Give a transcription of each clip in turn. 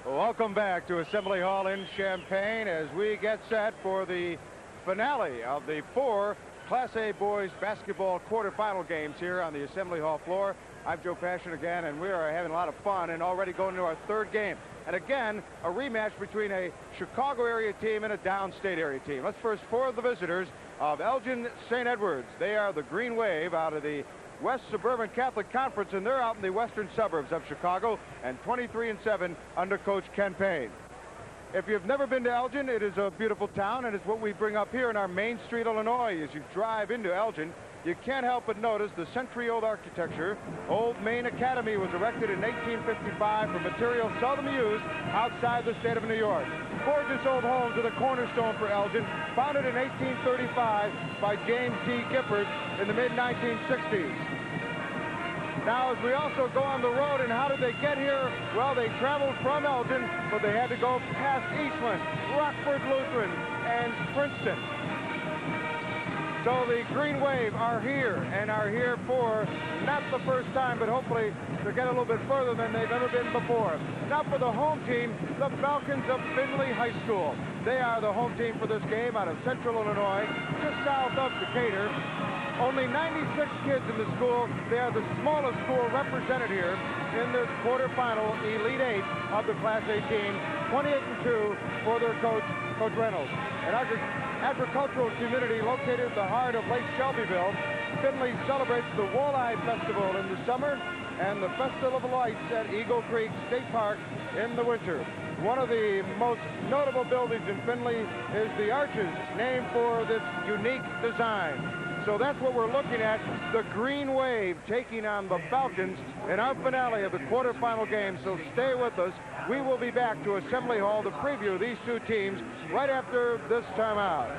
Welcome back to Assembly Hall in Champaign as we get set for the finale of the 4 Class A boys basketball quarterfinal games here on the Assembly Hall floor. I'm Joe Passion again, and we are having a lot of fun and already going to our 3rd game. And again, a rematch between a Chicago area team and a downstate area team. Let's first for the visitors of Elgin St. Edwards. They are the Green Wave out of the West Suburban Catholic Conference, and they're out in the western suburbs of Chicago, and 23-7 under Coach Ken Payne. If you've never been to Elgin, it is a beautiful town, and it's what we bring up here in our Main Street, Illinois. As you drive into Elgin, you can't help but notice the century-old architecture. Old Main Academy was erected in 1855 for material seldom used outside the state of New York. Gorgeous old homes are the cornerstone for Elgin, founded in 1835 by James T. Gifford in the mid-1960s. Now, as we also go on the road, and how did they get here? Well, they traveled from Elgin, but they had to go past Eastland, Rockford Lutheran, and Princeton. So the Green Wave are here, and are here for not the first time, but hopefully to get a little bit further than they've ever been before. Now for the home team, the Falcons of Findlay High School. They are the home team for this game out of Central Illinois, just south of Decatur. Only 96 kids in the school. They are the smallest school represented here in this quarterfinal Elite 8 of the Class A team. 28-2 for their coach, Coach Reynolds. An agricultural community located in the heart of Lake Shelbyville. Findlay celebrates the Walleye Festival in the summer and the Festival of Lights at Eagle Creek State Park in the winter. One of the most notable buildings in Findlay is the Arches, named for this unique design. So that's what we're looking at, the Green Wave taking on the Falcons in our finale of the quarterfinal game. So stay with us. We will be back to Assembly Hall to preview these two teams right after this timeout.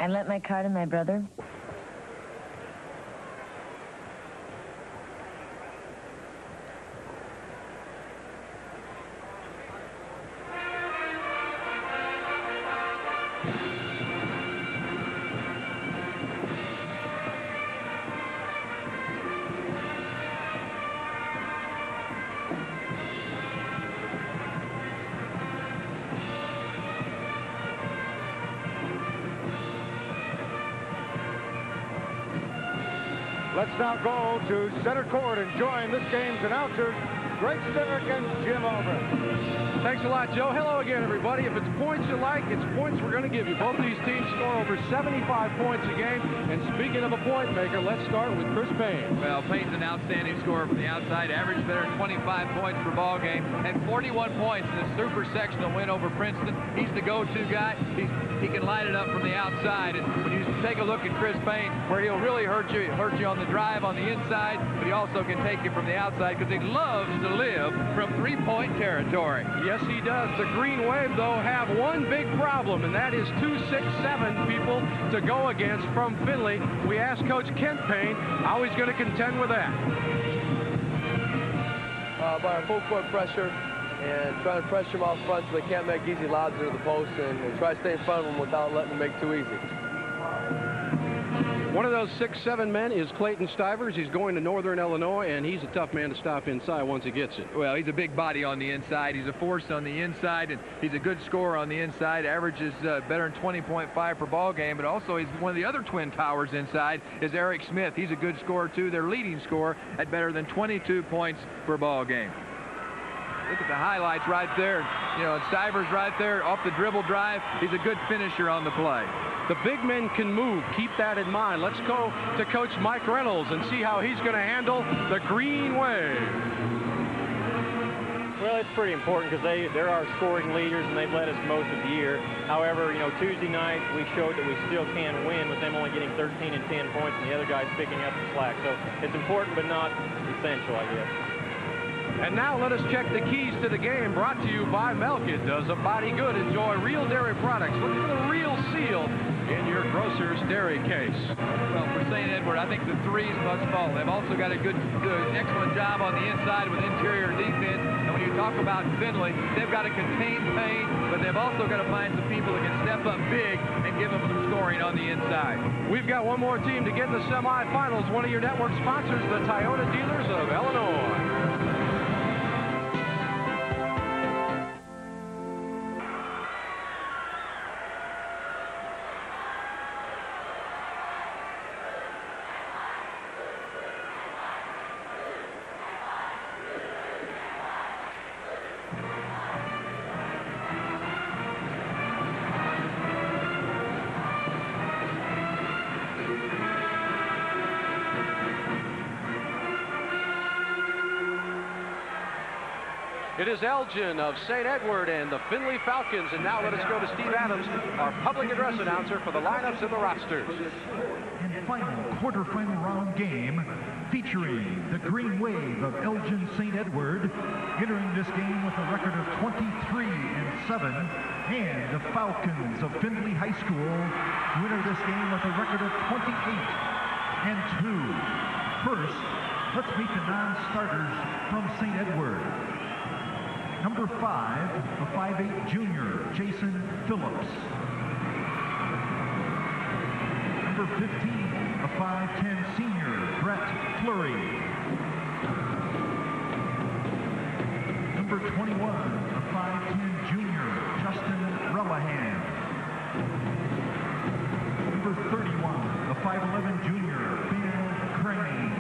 I lent my car to my brother. Let's now go to center court and join this game's announcers, Greg Sterick and Jim Albrecht. Thanks a lot, Joe. Hello again, everybody. If it's points you like, it's points we're going to give you. Both these teams score over 75 points a game. And speaking of a point maker, let's start with Chris Payne. Well, Payne's an outstanding scorer from the outside, average better than 25 points per ball game, and 41 points in the super sectional win over Princeton. He's the go-to guy. He can light it up from the outside. And when you take a look at Chris Payne, where he'll really hurt you on the drive on the inside, but he also can take you from the outside because he loves to live from three-point territory. Yes, he does. The Green Wave, though, have one big problem, and that is 2-6-7 people to go against from Findlay. We asked Coach Ken Payne how he's going to contend with that. By our full-court pressure and trying to pressure them off front so they can't make easy lobs into the post, and try to stay in front of them without letting them make it too easy. One of those 6'7" men is Clayton Stivers. He's going to Northern Illinois, and he's a tough man to stop inside once he gets it. Well, he's a big body on the inside. He's a force on the inside, and he's a good scorer on the inside. Averages better than 20.5 per ball game, but also he's one of the other twin towers inside is Eric Smith. He's a good scorer, too. Their leading scorer at better than 22 points per ball game. Look at the highlights right there. You know, Stivers right there off the dribble drive. He's a good finisher on the play. The big men can move. Keep that in mind. Let's go to Coach Mike Reynolds and see how he's going to handle the Green Wave. Well, it's pretty important because they're our scoring leaders and they've led us most of the year. However, you know, Tuesday night we showed that we still can win with them only getting 13 and 10 points and the other guys picking up the slack. So it's important but not essential, I guess. And now let us check the keys to the game, brought to you by Milk. It does a body good. Enjoy real dairy products. Look for the real seal in your grocer's dairy case. Well, for St. Edward, I think the threes must fall. They've also got a good, excellent job on the inside with interior defense. And when you talk about Findlay, they've got to contain pain, but they've also got to find some people that can step up big and give them some scoring on the inside. We've got one more team to get in the semifinals. One of your network sponsors, the Toyota Dealers of Illinois. It is Elgin of St. Edward and the Findlay Falcons. And now let us go to Steve Adams, our public address announcer for the lineups and the rosters. And final quarterfinal round game featuring the Green Wave of Elgin St. Edward, entering this game with a record of 23-7, and the Falcons of Findlay High School, who enter this game with a record of 28-2. First, let's meet the non-starters from St. Edward. Number 5, a 5'8" junior, Jason Phillips. Number 15, a 5'10" senior, Brett Fleury. Number 21, a 5'10" junior, Justin Rellahan. Number 31, a 5'11" junior, Ben Crane.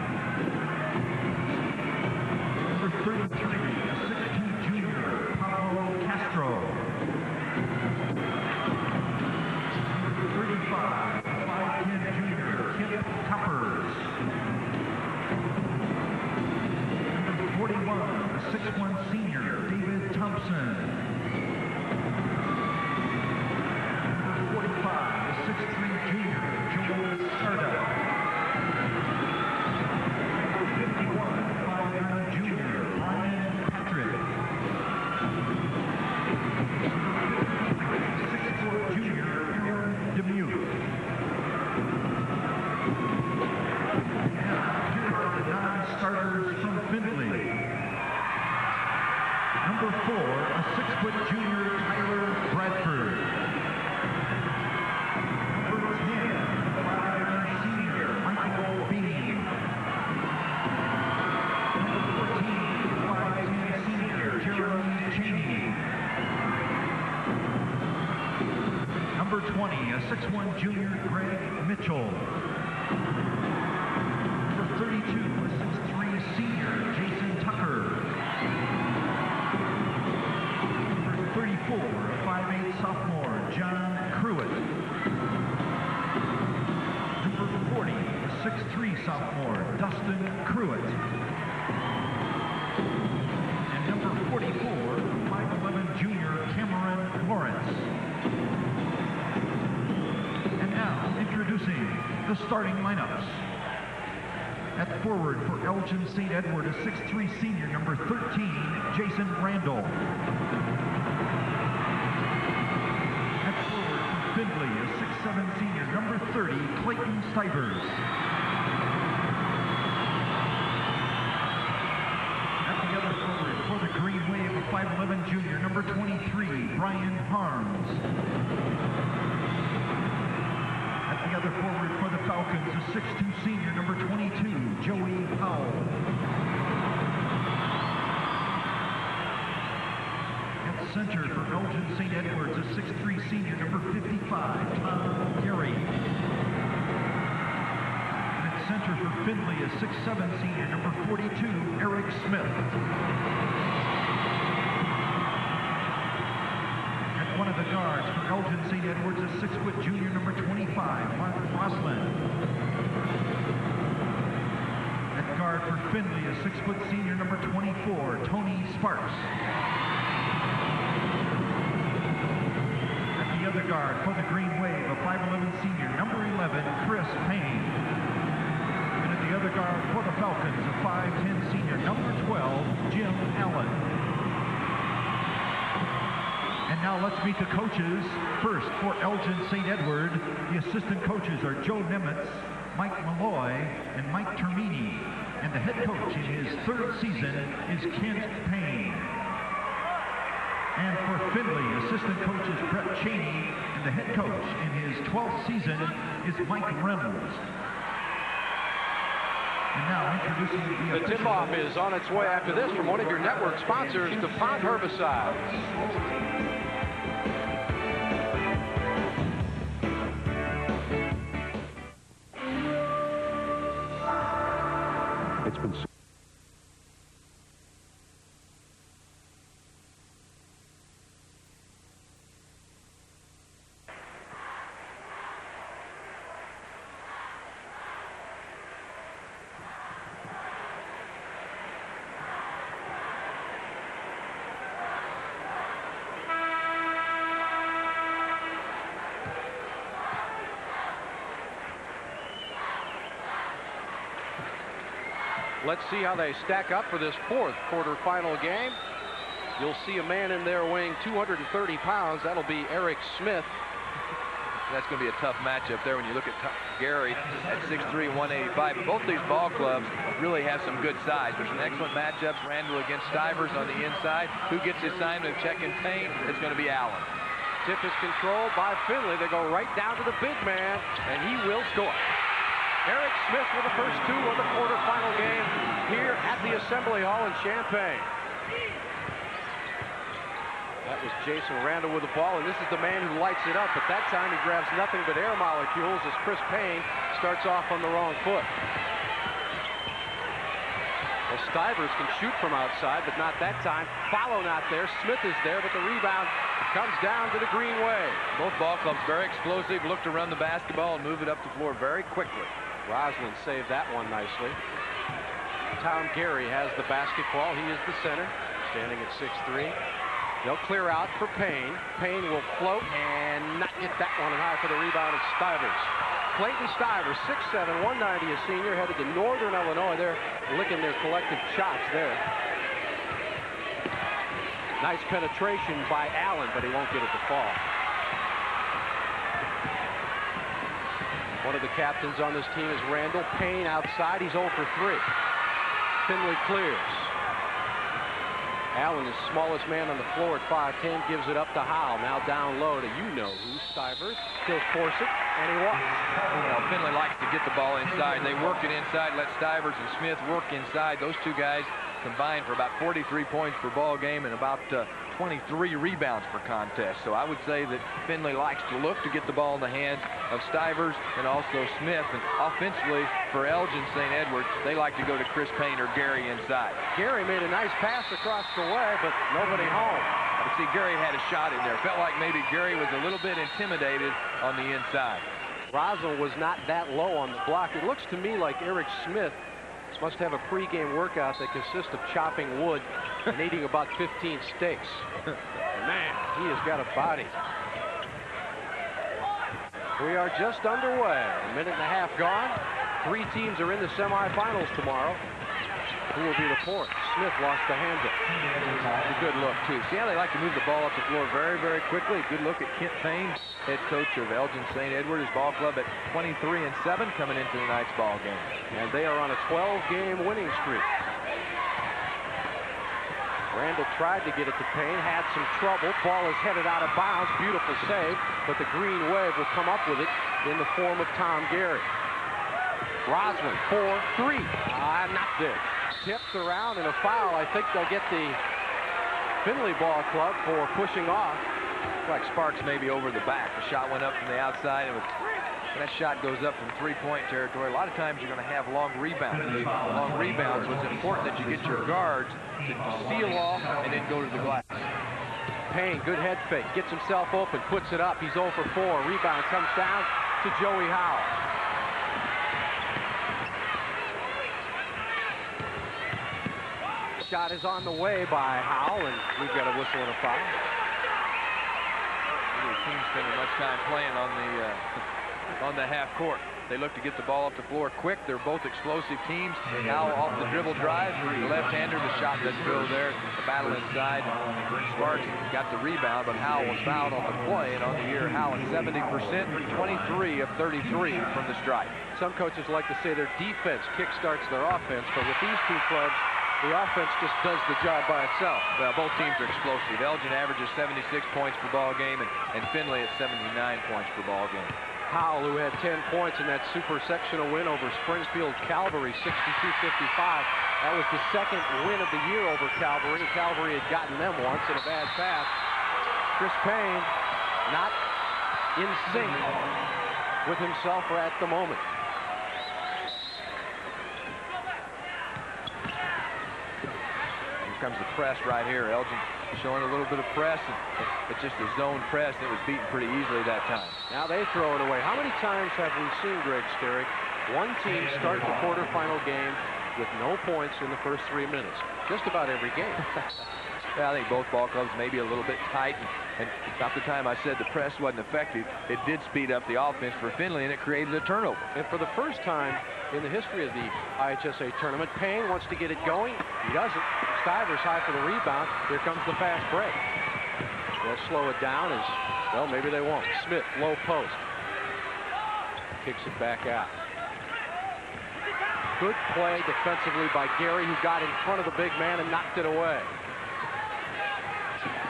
Number 33, a 6'2" junior, Pablo Castro. Number 35, a 5'10" junior, Kip Coppers. Number 41, a 6'1" senior, David Thompson. Number 45, a 6'3" junior, Joel Sarda. Number 51, a 5'9" junior, Brian Patrick. Number 6'4" junior, Aaron Demuth. Now, here are the non-starters from Findlay. Number 4, a 6' junior, Tyler Bradford. Number 10, a 5'9" senior, Michael Bean. Number 14, a 5'10" senior, Jeremy Cheney. Number 20, a 6'1" junior, Greg Mitchell. Number 32, a 6'3" senior, Jason Tucker. Number 34, a 5'8" sophomore, John Pruitt. Number 40, a 6'3" sophomore, Dustin Pruitt. And number 44, a 5'11" junior, Cameron Lawrence. And now, introducing the starting lineups. At forward for Elgin St. Edward, a 6'3" senior, number 13, Jason Randall. At forward for Findlay, a 6'7" senior, number 30, Clayton Stivers. At the other forward for the Green Wave, a 5'11" junior, number 23, Brian Harms. At the other forward for the Falcons, a 6'2" senior, number 22, Joey Powell. At center for Elgin St. Edwards, a 6'3" senior, number 55, Tom Gary. At center for Findlay, a 6'7" senior, number 42, Eric Smith. One of the guards for Elgin St. Edwards, a 6' junior, number 25, Mark Moslin. At guard for Findlay, a 6' senior, number 24, Tony Sparks. At the other guard for the Green Wave, a 5'11" senior, number 11, Chris Payne. And at the other guard for the Falcons, a 5'10" senior, number 12, Jim Allen. And now let's meet the coaches. First, for Elgin St. Edward, the assistant coaches are Joe Nimitz, Mike Malloy, and Mike Termini. And the head coach in his 3rd season is Kent Payne. And for Findlay, assistant coach is Brett Cheney, and the head coach in his 12th season is Mike Reynolds. And now introducing The tip-off is on its way after this from one of your network sponsors, DuPont Herbicides. It's been Let's see how they stack up for this 4th quarterfinal game. You'll see a man in there weighing 230 pounds. That'll be Eric Smith. That's going to be a tough matchup there when you look at Gary at 6'3", 185. But both these ball clubs really have some good size. There's some excellent matchups. Randall against Stivers on the inside. Who gets the assignment of checking Payne? It's going to be Allen. Tip is controlled by Findlay. They go right down to the big man, and he will score. Eric Smith with the first 2 of the quarterfinal game here at the Assembly Hall in Champaign. That was Jason Randall with the ball, and this is the man who lights it up. But that time he grabs nothing but air molecules as Chris Payne starts off on the wrong foot. Well, Stivers can shoot from outside, but not that time. Follow not there. Smith is there, but the rebound comes down to the green wave. Both ball clubs very explosive, look to run the basketball and move it up the floor very quickly. Roslin saved that one nicely. Tom Gary has the basketball. He is the center, standing at 6'3". They'll clear out for Payne. Payne will float and not get that one, and high for the rebound. It's Stivers. Clayton Stivers, 6'7", 190, a senior, headed to Northern Illinois. They're licking their collective chops there. Nice penetration by Allen, but he won't get it to fall. One of the captains on this team is Randall. Payne outside. He's 0 for 3. Findlay clears. Allen, the smallest man on the floor at 5'10", gives it up to Howell. Now down low to you-know-who, Stivers. He'll force it, and he walks. Well, Findlay likes to get the ball inside. They work it inside, let Stivers and Smith work inside. Those two guys combined for about 43 points per ball game and about 23 rebounds per contest. So I would say that Findlay likes to look to get the ball in the hands of Stivers and also Smith. And offensively, for Elgin St. Edward, they like to go to Chris Payne or Gary inside. Gary made a nice pass across the way, but nobody home. But see, Gary had a shot in there. Felt like maybe Gary was a little bit intimidated on the inside. Roslin was not that low on the block. It looks to me like Eric Smith must have a pregame workout that consists of chopping wood and eating about 15 steaks. Man, he has got a body. We are just underway. A minute and a half gone. 3 teams are in the semifinals tomorrow. Who will be the 4th? Smith lost the handle. It's a good look, too. See how they like to move the ball up the floor very, very quickly. Good look at Kent Payne, head coach of Elgin St. Edward. His ball club at 23-7 coming into tonight's ball game. And they are on a 12-game winning streak. Randall tried to get it to Payne, had some trouble. Ball is headed out of bounds. Beautiful save, but the green wave will come up with it in the form of Tom Gary. Roslin, 4-3. Not there. Tipped around and a foul. I think they'll get the Findlay ball club for pushing off. Looks like Sparks maybe over the back. The shot went up from the outside. And that shot goes up from 3-point territory. A lot of times you're going to have long rebounds. Long rebounds, so it's important that you get your guards to steal off and then go to the glass. Payne, good head fake. Gets himself open, puts it up. He's 0 for 4. Rebound comes down to Joey Howell. Shot is on the way by Howell, and we've got a whistle and a foul. The team spending much time playing on the half court. They look to get the ball up the floor quick. They're both explosive teams. Howell off the dribble drive. The left-hander, the shot doesn't go there. The battle inside. Sparks got the rebound, but Howell was fouled on the play. And on the year, Howell 70%, 23 of 33 from the stripe. Some coaches like to say their defense kickstarts their offense, but with these two clubs, the offense just does the job by itself. Well, both teams are explosive. Elgin averages 76 points per ball game, and Findlay at 79 points per ball game. Howell, who had 10 points in that super sectional win over Springfield Calvary, 62-55. That was the second win of the year over Calvary. Calvary had gotten them once in a bad pass. Chris Payne not in sync with himself at the moment. Comes the press right here. Elgin showing a little bit of press, but just a zone press. It was beaten pretty easily that time. Now they throw it away. How many times have we seen, Greg Sterick, one team start the quarterfinal game with no points in the first 3 minutes? Just about every game. Yeah, I think both ball clubs may be a little bit tight, and about the time I said the press wasn't effective, it did speed up the offense for Findlay, and it created a turnover. And for the first time in the history of the IHSA tournament, Payne wants to get it going. He doesn't. Stivers high for the rebound. Here comes the fast break. They'll slow it down as, well, maybe they won't. Smith, low post. Kicks it back out. Good play defensively by Gary, who got in front of the big man and knocked it away.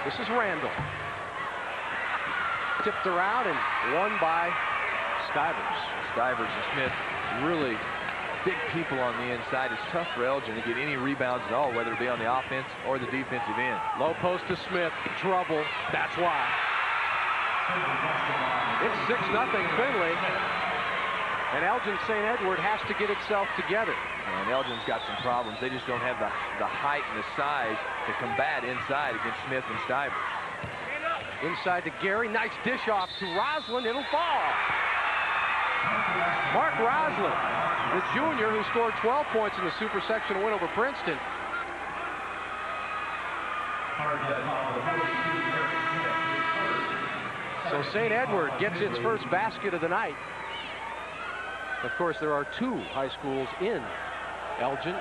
This is Randall. Tipped around and won by Stivers. Stivers and Smith, really big people on the inside. It's tough for Elgin to get any rebounds at all, whether it be on the offense or the defensive end. Low post to Smith. Trouble. That's why. It's 6-0 Findlay. And Elgin St. Edward has to get itself together. And Elgin's got some problems. They just don't have the height and the size to combat inside against Smith and Stivers. Inside to Gary. Nice dish off to Roslin. It'll fall. Mark Roslin, the junior who scored 12 points in the super sectional win over Princeton. So St. Edward gets its first basket of the night. Of course, there are two high schools in Elgin,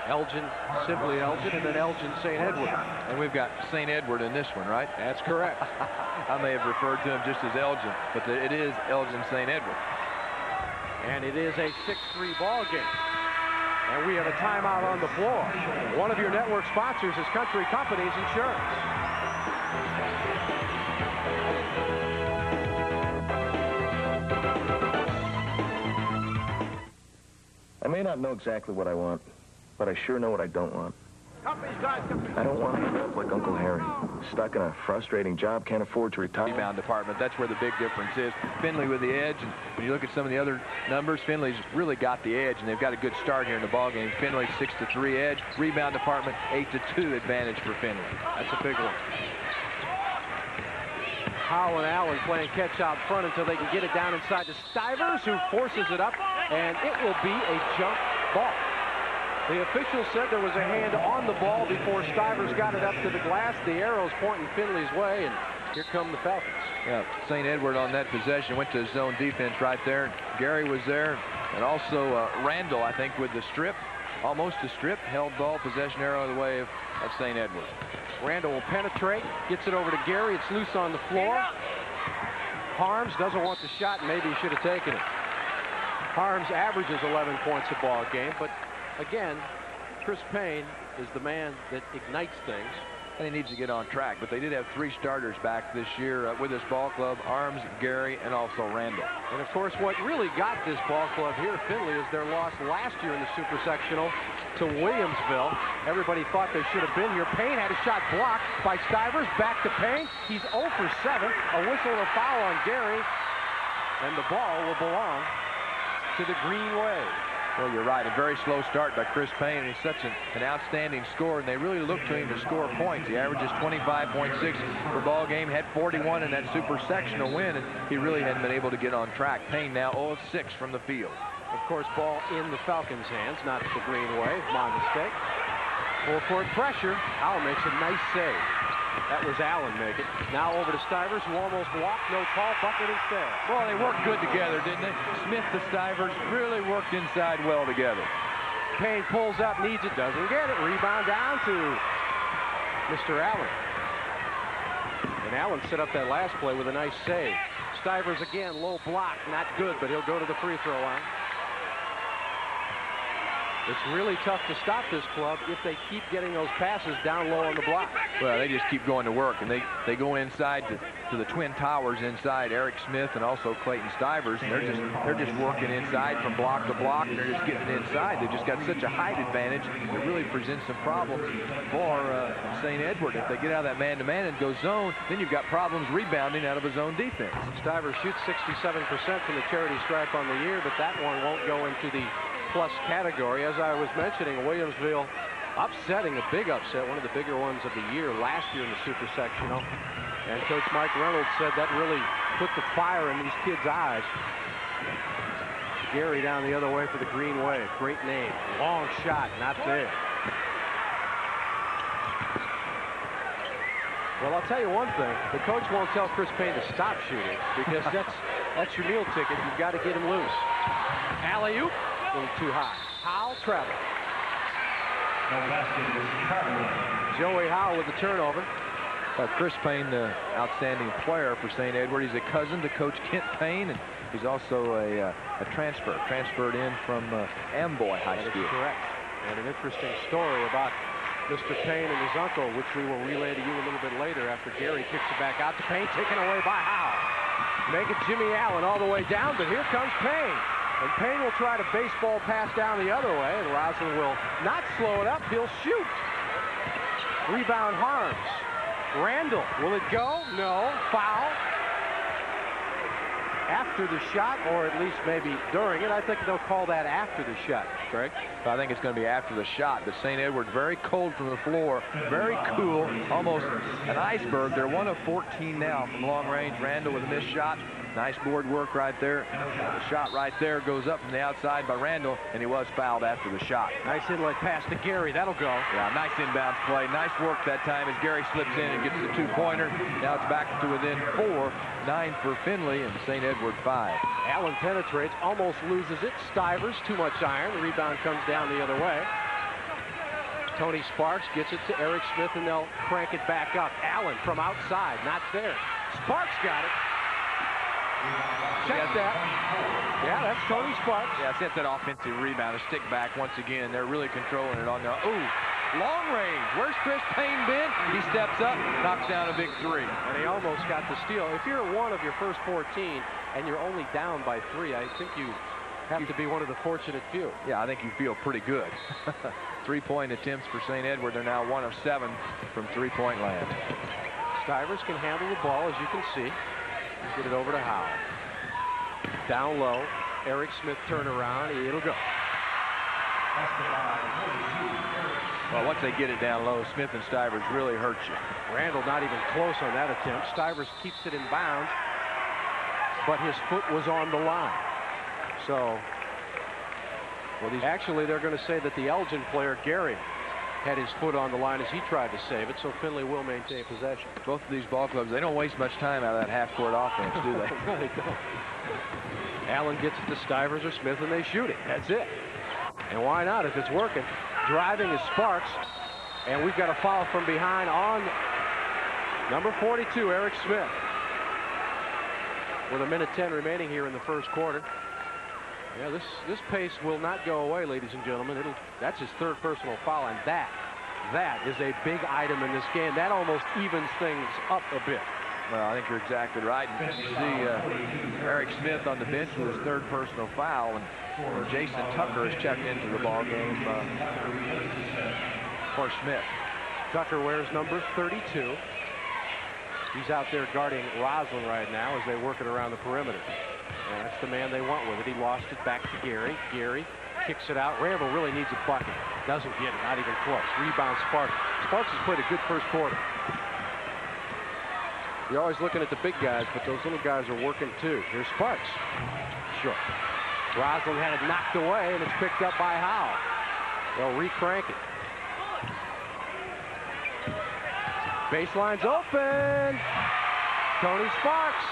simply Elgin, and then Elgin St. Edward. And we've got St. Edward in this one, right? That's correct. I may have referred to him just as Elgin, but it is Elgin St. Edward. And it is a 6-3 ball game. And we have a timeout on the floor. One of your network sponsors is Country Companies Insurance. I may not know exactly what I want, but I sure know what I don't want. I don't want to end up like Uncle Harry, stuck in a frustrating job, can't afford to retire. Rebound department, that's where the big difference is. Findlay with the edge, and when you look at some of the other numbers, Findlay's really got the edge, and they've got a good start here in the ballgame. Findlay 6-3 edge, rebound department 8-2 advantage for Findlay. That's a big one. Howell and Allen playing catch out front until they can get it down inside to Stivers, who forces it up, and it will be a jump ball. The official said there was a hand on the ball before Stivers got it up to the glass. The arrow's pointing Findlay's way, and here come the Falcons. Yeah, St. Edward on that possession went to zone defense right there. Gary was there, and also Randall, I think, with the strip, almost a strip, held ball, possession arrow the way of St. Edward. Randall will penetrate, gets it over to Gary. It's loose on the floor. Harms doesn't want the shot, and maybe he should have taken it. Harms averages 11 points a ball game, but again, Chris Payne is the man that ignites things. And he needs to get on track, but they did have 3 starters back this year with this ball club, Arms, Gary, and also Randall. And of course, what really got this ball club here, Findlay, is their loss last year in the Super Sectional to Williamsville. Everybody thought they should have been here. Payne had a shot blocked by Stivers. Back to Payne. He's 0 for 7. A whistle and a foul on Gary. And the ball will belong to the Green Wave. Well, you're right. A very slow start by Chris Payne, and he's such an outstanding scorer, and they really look to him to score points. He averages 25.6 per ball game, had 41 in that super sectional win, and he really hadn't been able to get on track. Payne now 0 of 6 from the field. Of course, ball in the Falcons' hands, not the Green Wave. My mistake. Full court pressure. Howell makes a nice save. That was Allen make it. Now over to Stivers, who almost walked. No call. Bucket instead. Well, they worked good together, didn't they? Smith to Stivers really worked inside well together. Payne pulls up, needs it, doesn't get it. Rebound down to Mr. Allen. And Allen set up that last play with a nice save. Stivers again, low block, not good, but he'll go to the free throw line. It's really tough to stop this club if they keep getting those passes down low on the block. Well, they just keep going to work, and they go inside to the Twin Towers inside, Eric Smith and also Clayton Stivers, and they're just working inside from block to block, and they're just getting inside. They've just got such a height advantage. It really presents some problems for St. Edward. If they get out of that man-to-man and go zone, then you've got problems rebounding out of a zone defense. Stivers shoots 67% from the charity stripe on the year, but that one won't go into the plus category. As I was mentioning, Williamsville upsetting, a big upset, one of the bigger ones of the year last year in the super sectional. And Coach Mike Reynolds said that really put the fire in these kids' eyes. Gary down the other way for the Green Wave. Great name. Long shot, not there. Well, I'll tell you one thing. The coach won't tell Chris Payne to stop shooting because that's your meal ticket. You've got to get him loose. Alley-oop. A little too high. Howell travel. Joey Howell with the turnover. Chris Payne, the outstanding player for St. Edward. He's a cousin to Coach Kent Payne, and he's also a transferred in from Amboy High School. That is correct. And an interesting story about Mr. Payne and his uncle, which we will relay to you a little bit later after Gary kicks it back out to Payne, taken away by Howell. Make it Jimmy Allen all the way down, but here comes Payne. And Payne will try to baseball pass down the other way, and Roslin will not slow it up. He'll shoot. Rebound Harms. Randall, will it go? No. Foul. After the shot, or at least maybe during it. I think they'll call that after the shot, Greg. I think it's going to be after the shot. But St. Edward very cold from the floor, very cool, almost an iceberg. They're 1 of 14 now from long range. Randall with a missed shot. Nice board work right there. The shot right there goes up from the outside by Randall, and he was fouled after the shot. Nice inlet pass to Gary. That'll go. Yeah, nice inbound play. Nice work that time as Gary slips in and gets the two-pointer. Now it's back to within 4. 9 for Findlay and St. Edward 5. Allen penetrates, almost loses it. Stivers, too much iron. The rebound comes down the other way. Tony Sparks gets it to Eric Smith, and they'll crank it back up. Allen from outside, not there. Sparks got it. Check that. Yeah, that's Tony Sparks. Yeah, that's that offensive rebound. A stick back once again. They're really controlling it on the... Ooh, long range. Where's Chris Payne been? He steps up, knocks down a big three. And he almost got the steal. If you're one of your first 14 and you're only down by 3, I think you have to be one of the fortunate few. Yeah, I think you feel pretty good. 3-point attempts for St. Edward. They're now 1 of 7 from three-point land. Stivers can handle the ball, as you can see. Get it over to Howell. Down low. Eric Smith turnaround. It'll go. Well, once they get it down low, Smith and Stivers really hurt you. Randall not even close on that attempt. Stivers keeps it in bounds, but his foot was on the line. So, actually, they're going to say that the Elgin player, Gary, had his foot on the line as he tried to save it, so Findlay will maintain possession. Both of these ball clubs, they don't waste much time out of that half-court offense, do they? No, they don't. Allen gets it to Stivers or Smith, and they shoot it. That's it. And why not if it's working? Driving is Sparks, and we've got a foul from behind on number 42, Eric Smith. With 1:10 remaining here in the first quarter. Yeah, this pace will not go away, ladies and gentlemen. That's his 3rd personal foul, and that is a big item in this game. That almost evens things up a bit. Well, I think you're exactly right. And you see Eric Smith on the bench with his 3rd personal foul, and Jason Tucker has checked into the ball game for Smith. Tucker wears number 32. He's out there guarding Roslin right now as they work it around the perimeter. And that's the man they want with it. He lost it back to Gary. Gary kicks it out. Randall really needs a bucket. Doesn't get it. Not even close. Rebound Sparks. Sparks has played a good first quarter. You're always looking at the big guys, but those little guys are working too. Here's Sparks. Sure. Roslin had it knocked away, and it's picked up by Howell. They'll re-crank it. Baseline's open. Tony Sparks.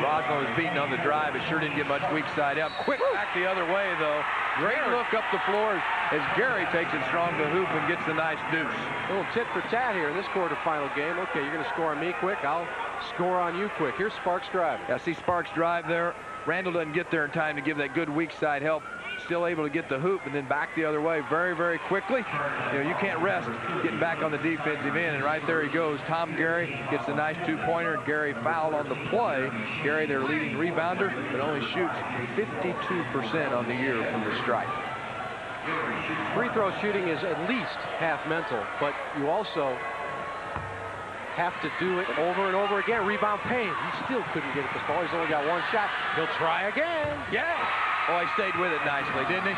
Rosmo was beating on the drive. It sure didn't get much weak side up. Quick back the other way, though. Great look up the floor as Gary takes it strong to hoop and gets the nice deuce. A little tit for tat here in this quarterfinal game. Okay, you're going to score on me quick. I'll score on you quick. Here's Sparks driving. Yeah, see Sparks drive there. Randall doesn't get there in time to give that good weak side help. Still able to get the hoop and then back the other way very, very quickly. You know, you can't rest getting back on the defensive end. And right there he goes. Tom Gary gets a nice two-pointer. Gary fouled on the play. Gary, their leading rebounder, but only shoots 52% on the year from the stripe. Free throw shooting is at least half mental, but you also have to do it over and over again. Rebound Payne. He still couldn't get at the ball. He's only got one shot. He'll try again. Yeah. Oh, he stayed with it nicely, didn't he?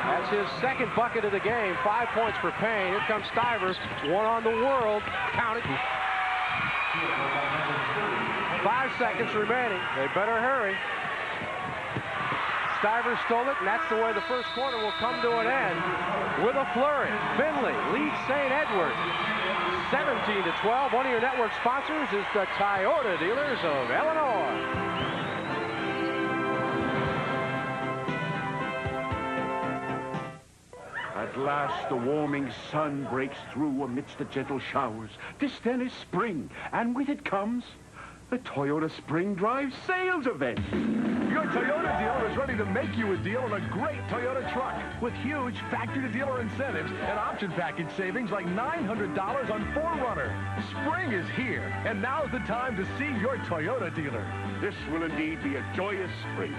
That's his second bucket of the game. 5 points for Payne. Here comes Stivers. One on the world. Count it. 5 seconds remaining. They better hurry. Stivers stole it, and that's the way the first quarter will come to an end. With a flurry, Findlay leads St. Edward 17-12. One of your network sponsors is the Toyota dealers of Illinois. At last, the warming sun breaks through amidst the gentle showers. This then is spring, and with it comes the Toyota Spring Drive Sales Event. Your Toyota dealer is ready to make you a deal on a great Toyota truck with huge factory-to-dealer incentives and option package savings like $900 on 4Runner. Spring is here, and now's the time to see your Toyota dealer. This will indeed be a joyous spring.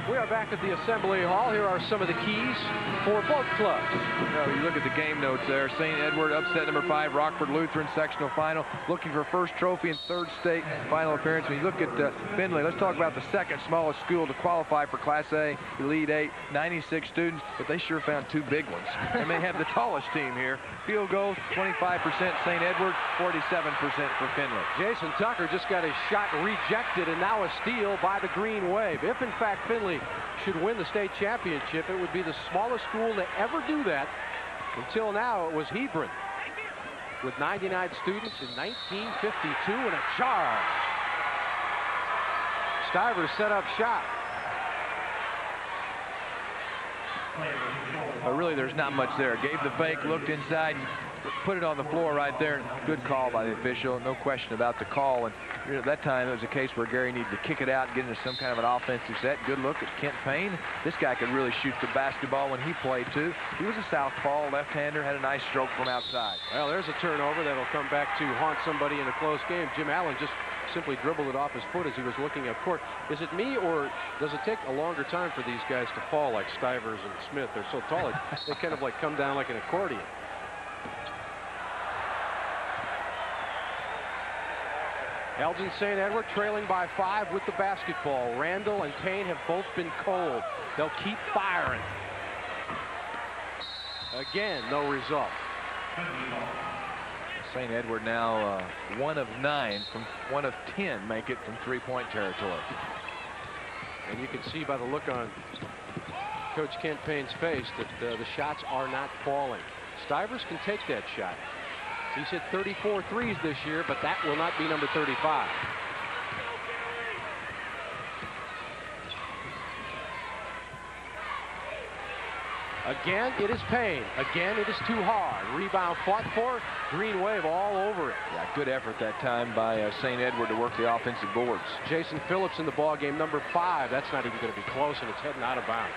We are back at the Assembly Hall. Here are some of the keys for both clubs. You look at the game notes there. St. Edward upset number 5, Rockford Lutheran sectional final, looking for first trophy and third state final appearance. When you look at Findlay, let's talk about the second smallest school to qualify for Class A Elite 8, 96 students, but they sure found 2 big ones. And they have the tallest team here. Field goals, 25% St. Edward, 47% for Findlay. Jason Tucker just got his shot rejected, and now a steal by the Green Wave. If, in fact, Findlay should win the state championship, it would be the smallest school to ever do that. Until now, it was Hebron with 99 students in 1952 and a charge. Stivers set up shot. Really, there's not much there. Gave the fake, looked inside, put it on the floor right there. Good call by the official. No question about the call. And at that time, it was a case where Gary needed to kick it out and get into some kind of an offensive set. Good look at Kent Payne. This guy could really shoot the basketball when he played, too. He was a southpaw, left-hander, had a nice stroke from outside. Well, there's a turnover that'll come back to haunt somebody in a close game. Jim Allen just simply dribbled it off his foot as he was looking up court. Is it me, or does it take a longer time for these guys to fall like Stivers and Smith? They're so tall, they kind of like come down like an accordion. Elgin St. Edward trailing by 5 with the basketball. Randall and Payne have both been cold. They'll keep firing. Again, no result. St. Edward now 1 of 9 from 1 of 10 make it from 3-point territory. And you can see by the look on Coach Kent Payne's face that the shots are not falling. Stivers can take that shot. He's hit 34 threes this year, but that will not be number 35. Again, it is Payne. Again, it is too hard. Rebound fought for. Green Wave all over it. Yeah, good effort that time by St. Edward to work the offensive boards. Jason Phillips in the ball game, number 5. That's not even going to be close, and it's heading out of bounds.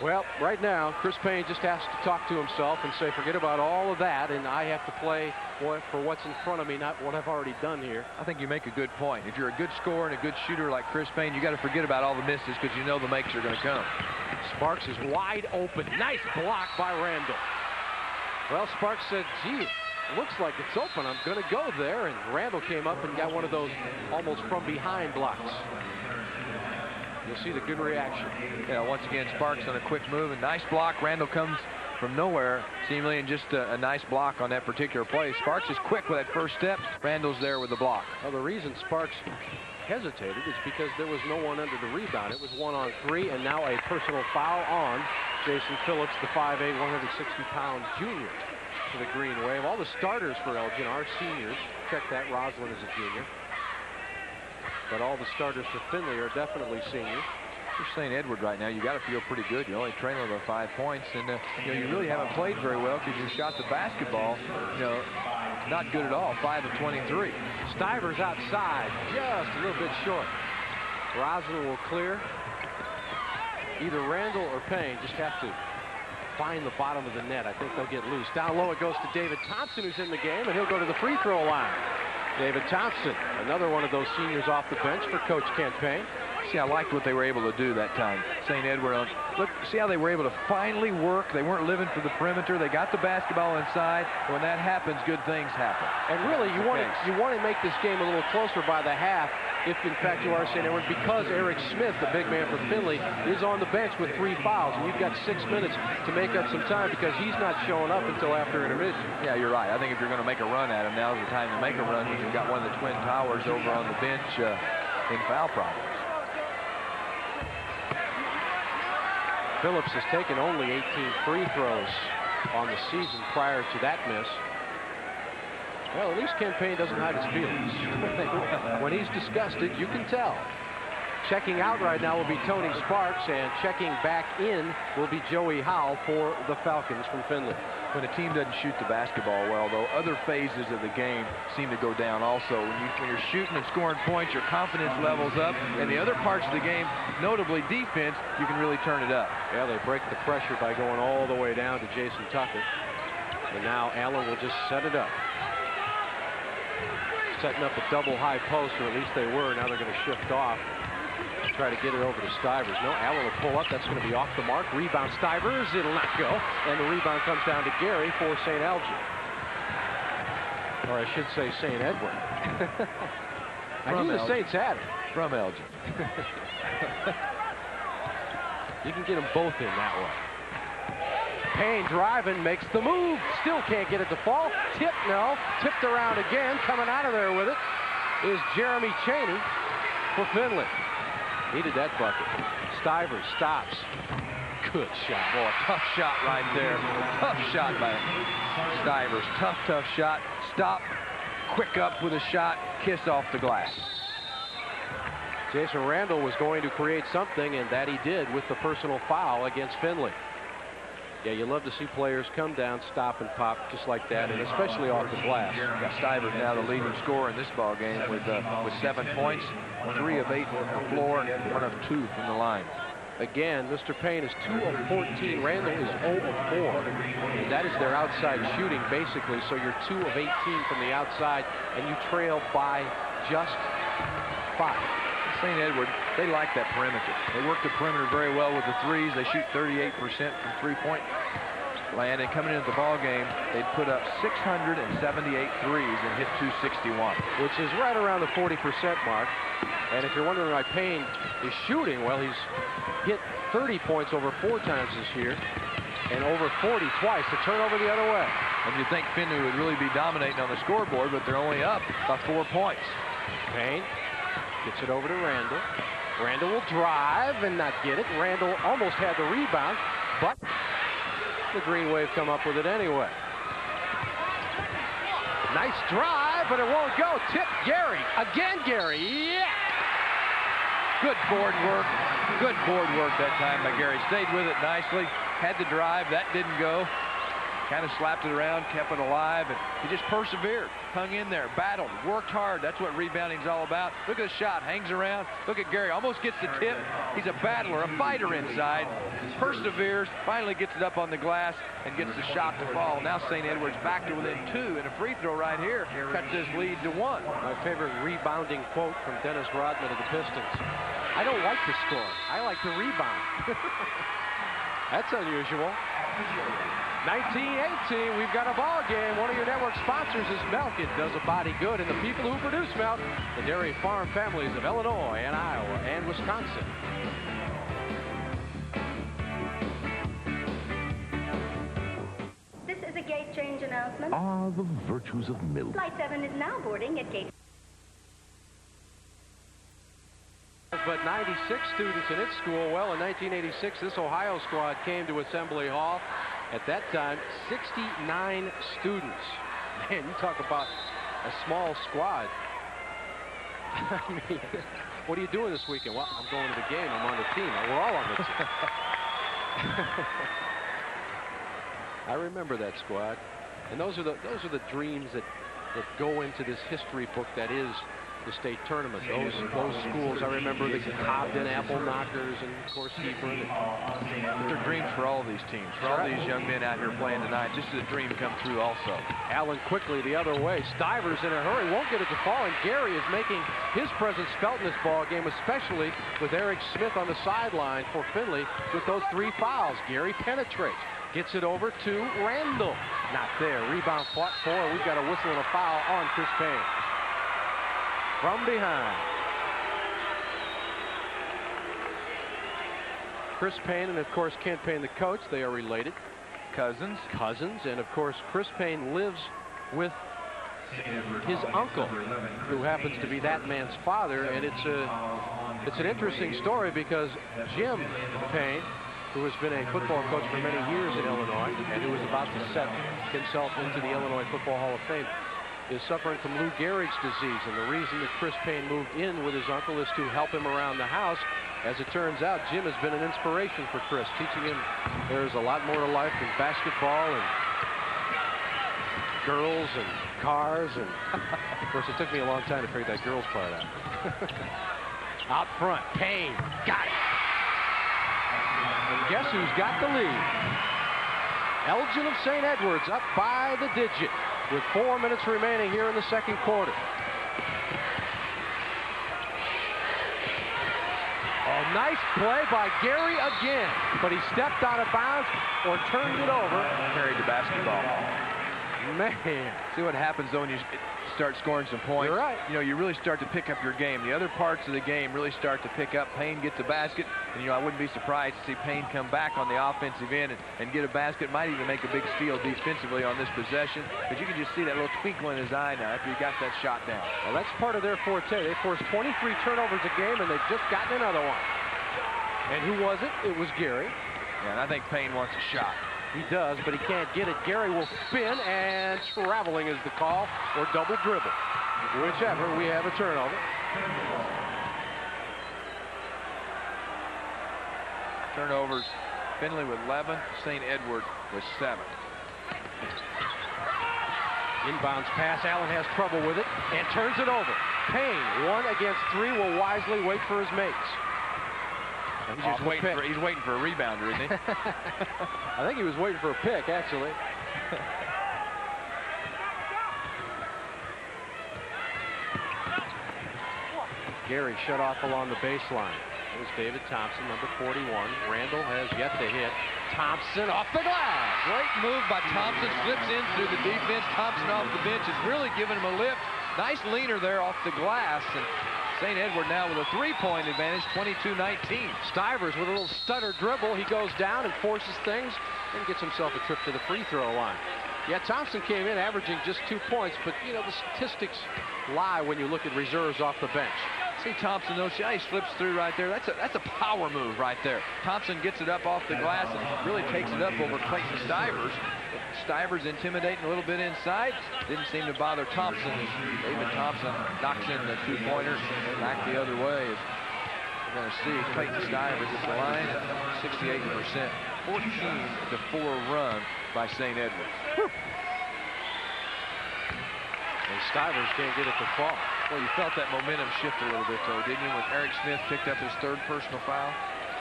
Well, right now, Chris Payne just has to talk to himself and say, forget about all of that, and I have to play for what's in front of me, not what I've already done here. I think you make a good point. If you're a good scorer and a good shooter like Chris Payne, you got to forget about all the misses because you know the makes are going to come. Sparks is wide open. Nice block by Randall. Well, Sparks said, gee, looks like it's open. I'm going to go there, and Randall came up and got one of those almost from behind blocks. You'll see the good reaction. Yeah, once again, Sparks on a quick move, and nice block. Randall comes from nowhere, seemingly, and just a nice block on that particular play. Sparks is quick with that first step. Randall's there with the block. Well, the reason Sparks hesitated is because there was no one under the rebound. It was 1-on-3, and now a personal foul on Jason Phillips, the 5'8", 160-pound junior for the Green Wave. All the starters for Elgin are seniors. Check that, Roslin is a junior. But all the starters for Findlay are definitely seniors. For St. Edward right now, you got to feel pretty good. You're only trailing about 5 points, and you really haven't played very well because you shot the basketball, not good at all. 5 of 23. Stivers outside, just a little bit short. Roslin will clear. Either Randall or Payne just have to find the bottom of the net. I think they'll get loose. Down low it goes to David Thompson, who's in the game, and he'll go to the free throw line. David Thompson, another one of those seniors off the bench for Coach Kent Payne. See, I liked what they were able to do that time. St. Edward, look, see how they were able to finally work. They weren't living for the perimeter. They got the basketball inside. When that happens, good things happen. And really, you want to make this game a little closer by the half, if in fact you are St. Edward, because Eric Smith, the big man for Findlay, is on the bench with 3 fouls, and you've got 6 minutes to make up some time because he's not showing up until after intermission. Yeah, you're right. I think if you're going to make a run at him, now's the time to make a run when you've got one of the Twin Towers over on the bench in foul problems. Phillips has taken only 18 free throws on the season prior to that miss. Well, at least Kent Payne doesn't hide his feelings. When he's disgusted, you can tell. Checking out right now will be Tony Sparks, and checking back in will be Joey Howell for the Falcons from Findlay. When a team doesn't shoot the basketball well, though, other phases of the game seem to go down also. When you're shooting and scoring points, your confidence levels up, and the other parts of the game, notably defense, you can really turn it up. Yeah, they break the pressure by going all the way down to Jason Tucker. And now Allen will just set it up. Setting up a double high post, or at least they were. Now they're going to shift off. Try to get it over to Stivers. No, Allen will pull up. That's going to be off the mark. Rebound Stivers. It'll not go. And the rebound comes down to Gary for St. Elgin. Or I should say St. Edward. I knew the Saints had it. From Elgin. You can get them both in that way. Payne driving, makes the move. Still can't get it to fall. Tip, no. Tipped around again. Coming out of there with it is Jeremy Chaney for Findlay. Needed that bucket. Stivers stops. Good shot. Boy, tough shot right there. Tough shot by Stivers. Tough shot. Stop. Quick up with a shot. Kiss off the glass. Jason Randall was going to create something, and that he did with the personal foul against Findlay. Yeah, you love to see players come down, stop, and pop just like that, and especially off the glass. Got Stivers now the leading scorer in this ball game with 7 points, 3 of 8 from the floor, and 1 of 2 from the line. Again, Mr. Payne is 2 of 14. Randall is 0 of 4. And that is their outside shooting, basically. So you're 2 of 18 from the outside, and you trail by just 5. St. Edward, they like that perimeter. They work the perimeter very well with the threes. They shoot 38% from three-point land, and coming into the ball game, they'd put up 678 threes and hit 261, which is right around the 40% mark. And if you're wondering why Payne is shooting, well, he's hit 30 points over 4 times this year and over 40 twice. The turnover the other way. And you think Findlay would really be dominating on the scoreboard, but they're only up by 4 points. Payne gets it over to Randall. Randall will drive and not get it. Randall almost had the rebound, but the Green Wave come up with it anyway. Nice drive, but it won't go. Tip Gary. Again Gary. Yeah! Good board work. Good board work that time by Gary. Stayed with it nicely. Had the drive. That didn't go. kind of slapped it around, kept it alive, and he just persevered, hung in there, battled, worked hard. That's what rebounding's all about. Look at the shot, hangs around. Look at Gary, almost gets the tip. He's a battler, a fighter inside, perseveres, finally gets it up on the glass, and gets the shot to fall. Now St. Edward's back to within 2, and a free throw right here cuts this lead to 1. My favorite rebounding quote from Dennis Rodman of the Pistons. I don't like to score. I like to rebound. That's unusual. 1918, we've got a ball game. One of your network sponsors is Milk. It does a body good. And the people who produce milk, the dairy farm families of Illinois and Iowa and Wisconsin. This is a gate change announcement. Ah, the virtues of milk. Flight 7 is now boarding at gate. But 96 students in its school. Well, in 1986, this Ohio squad came to Assembly Hall. At that time, 69 students. Man, you talk about a small squad. I mean, what are you doing this weekend? Well, I'm going to the game. I'm on the team. We're all on the team. I remember that squad. And those are the dreams that go into this history book that is the state tournament. Those schools, I remember the Cobden Apple Knockers and, of course, Hebron. They're dreams for all these teams, for all these young men out here playing tonight. This is a dream come true also. Allen quickly the other way. Stivers in a hurry, won't get it to fall, and Gary is making his presence felt in this ball game, especially with Eric Smith on the sideline for Findlay with those 3 fouls. Gary penetrates, gets it over to Randall. Not there. Rebound fought for. We've got a whistle and a foul on Chris Payne. From behind. Chris Payne and, of course, Kent Payne, the coach. They are related. Cousins. And, of course, Chris Payne lives with his uncle, who happens to be that man's father. And it's an interesting story because Jim Payne, who has been a football coach for many years in Illinois and who is about to set himself into the Illinois Football Hall of Fame, is suffering from Lou Gehrig's disease, and the reason that Chris Payne moved in with his uncle is to help him around the house. As it turns out, Jim has been an inspiration for Chris, teaching him there's a lot more to life than basketball and girls and cars. And of course, it took me a long time to figure that girls part out. Out front, Payne got it. And guess who's got the lead? Elgin of St. Edwards up by the digit with 4 minutes remaining here in the second quarter. Oh, nice play by Gary again, but he stepped out of bounds or turned it over. Carried the basketball. Man. See what happens though when you start scoring some points. You're right. You know, you really start to pick up your game. The other parts of the game really start to pick up. Payne gets a basket, and, you know, I wouldn't be surprised to see Payne come back on the offensive end and get a basket. Might even make a big steal defensively on this possession. But you can just see that little twinkle in his eye now after he got that shot down. Well, that's part of their forte. They forced 23 turnovers a game, and they've just gotten another one. And who was it? It was Gary. Yeah, and I think Payne wants a shot. He does, but he can't get it. Gary will spin, and traveling is the call, or double dribble. Whichever, we have a turnover. Turnovers, Findlay with 11, St. Edward with 7. Inbounds pass, Allen has trouble with it, and turns it over. Payne, 1 against 3, will wisely wait for his mates. He's waiting for a rebounder, isn't he? I think he was waiting for a pick, actually. Gary shut off along the baseline. There's David Thompson, number 41. Randall has yet to hit. Thompson off the glass. Great move by Thompson. Slips in through the defense. Thompson off the bench is really giving him a lift. Nice leaner there off the glass. And St. Edward now with a 3-point advantage, 22-19. Stivers with a little stutter dribble. He goes down and forces things and gets himself a trip to the free throw line. Yeah, Thompson came in averaging just 2 points, but, you know, the statistics lie when you look at reserves off the bench. See Thompson, though, see how he slips through right there? That's a power move right there. Thompson gets it up off the glass and really takes it up over Clayton Stivers. Stivers intimidating a little bit inside. Didn't seem to bother Thompson. David Thompson knocks in the 2-pointer back the other way. We're going to see Clayton Stivers at the line at 68%. 14-4 run by St. Edward. And Stivers can't get it to fall. Well, you felt that momentum shift a little bit, though, didn't you, when Eric Smith picked up his 3rd personal foul?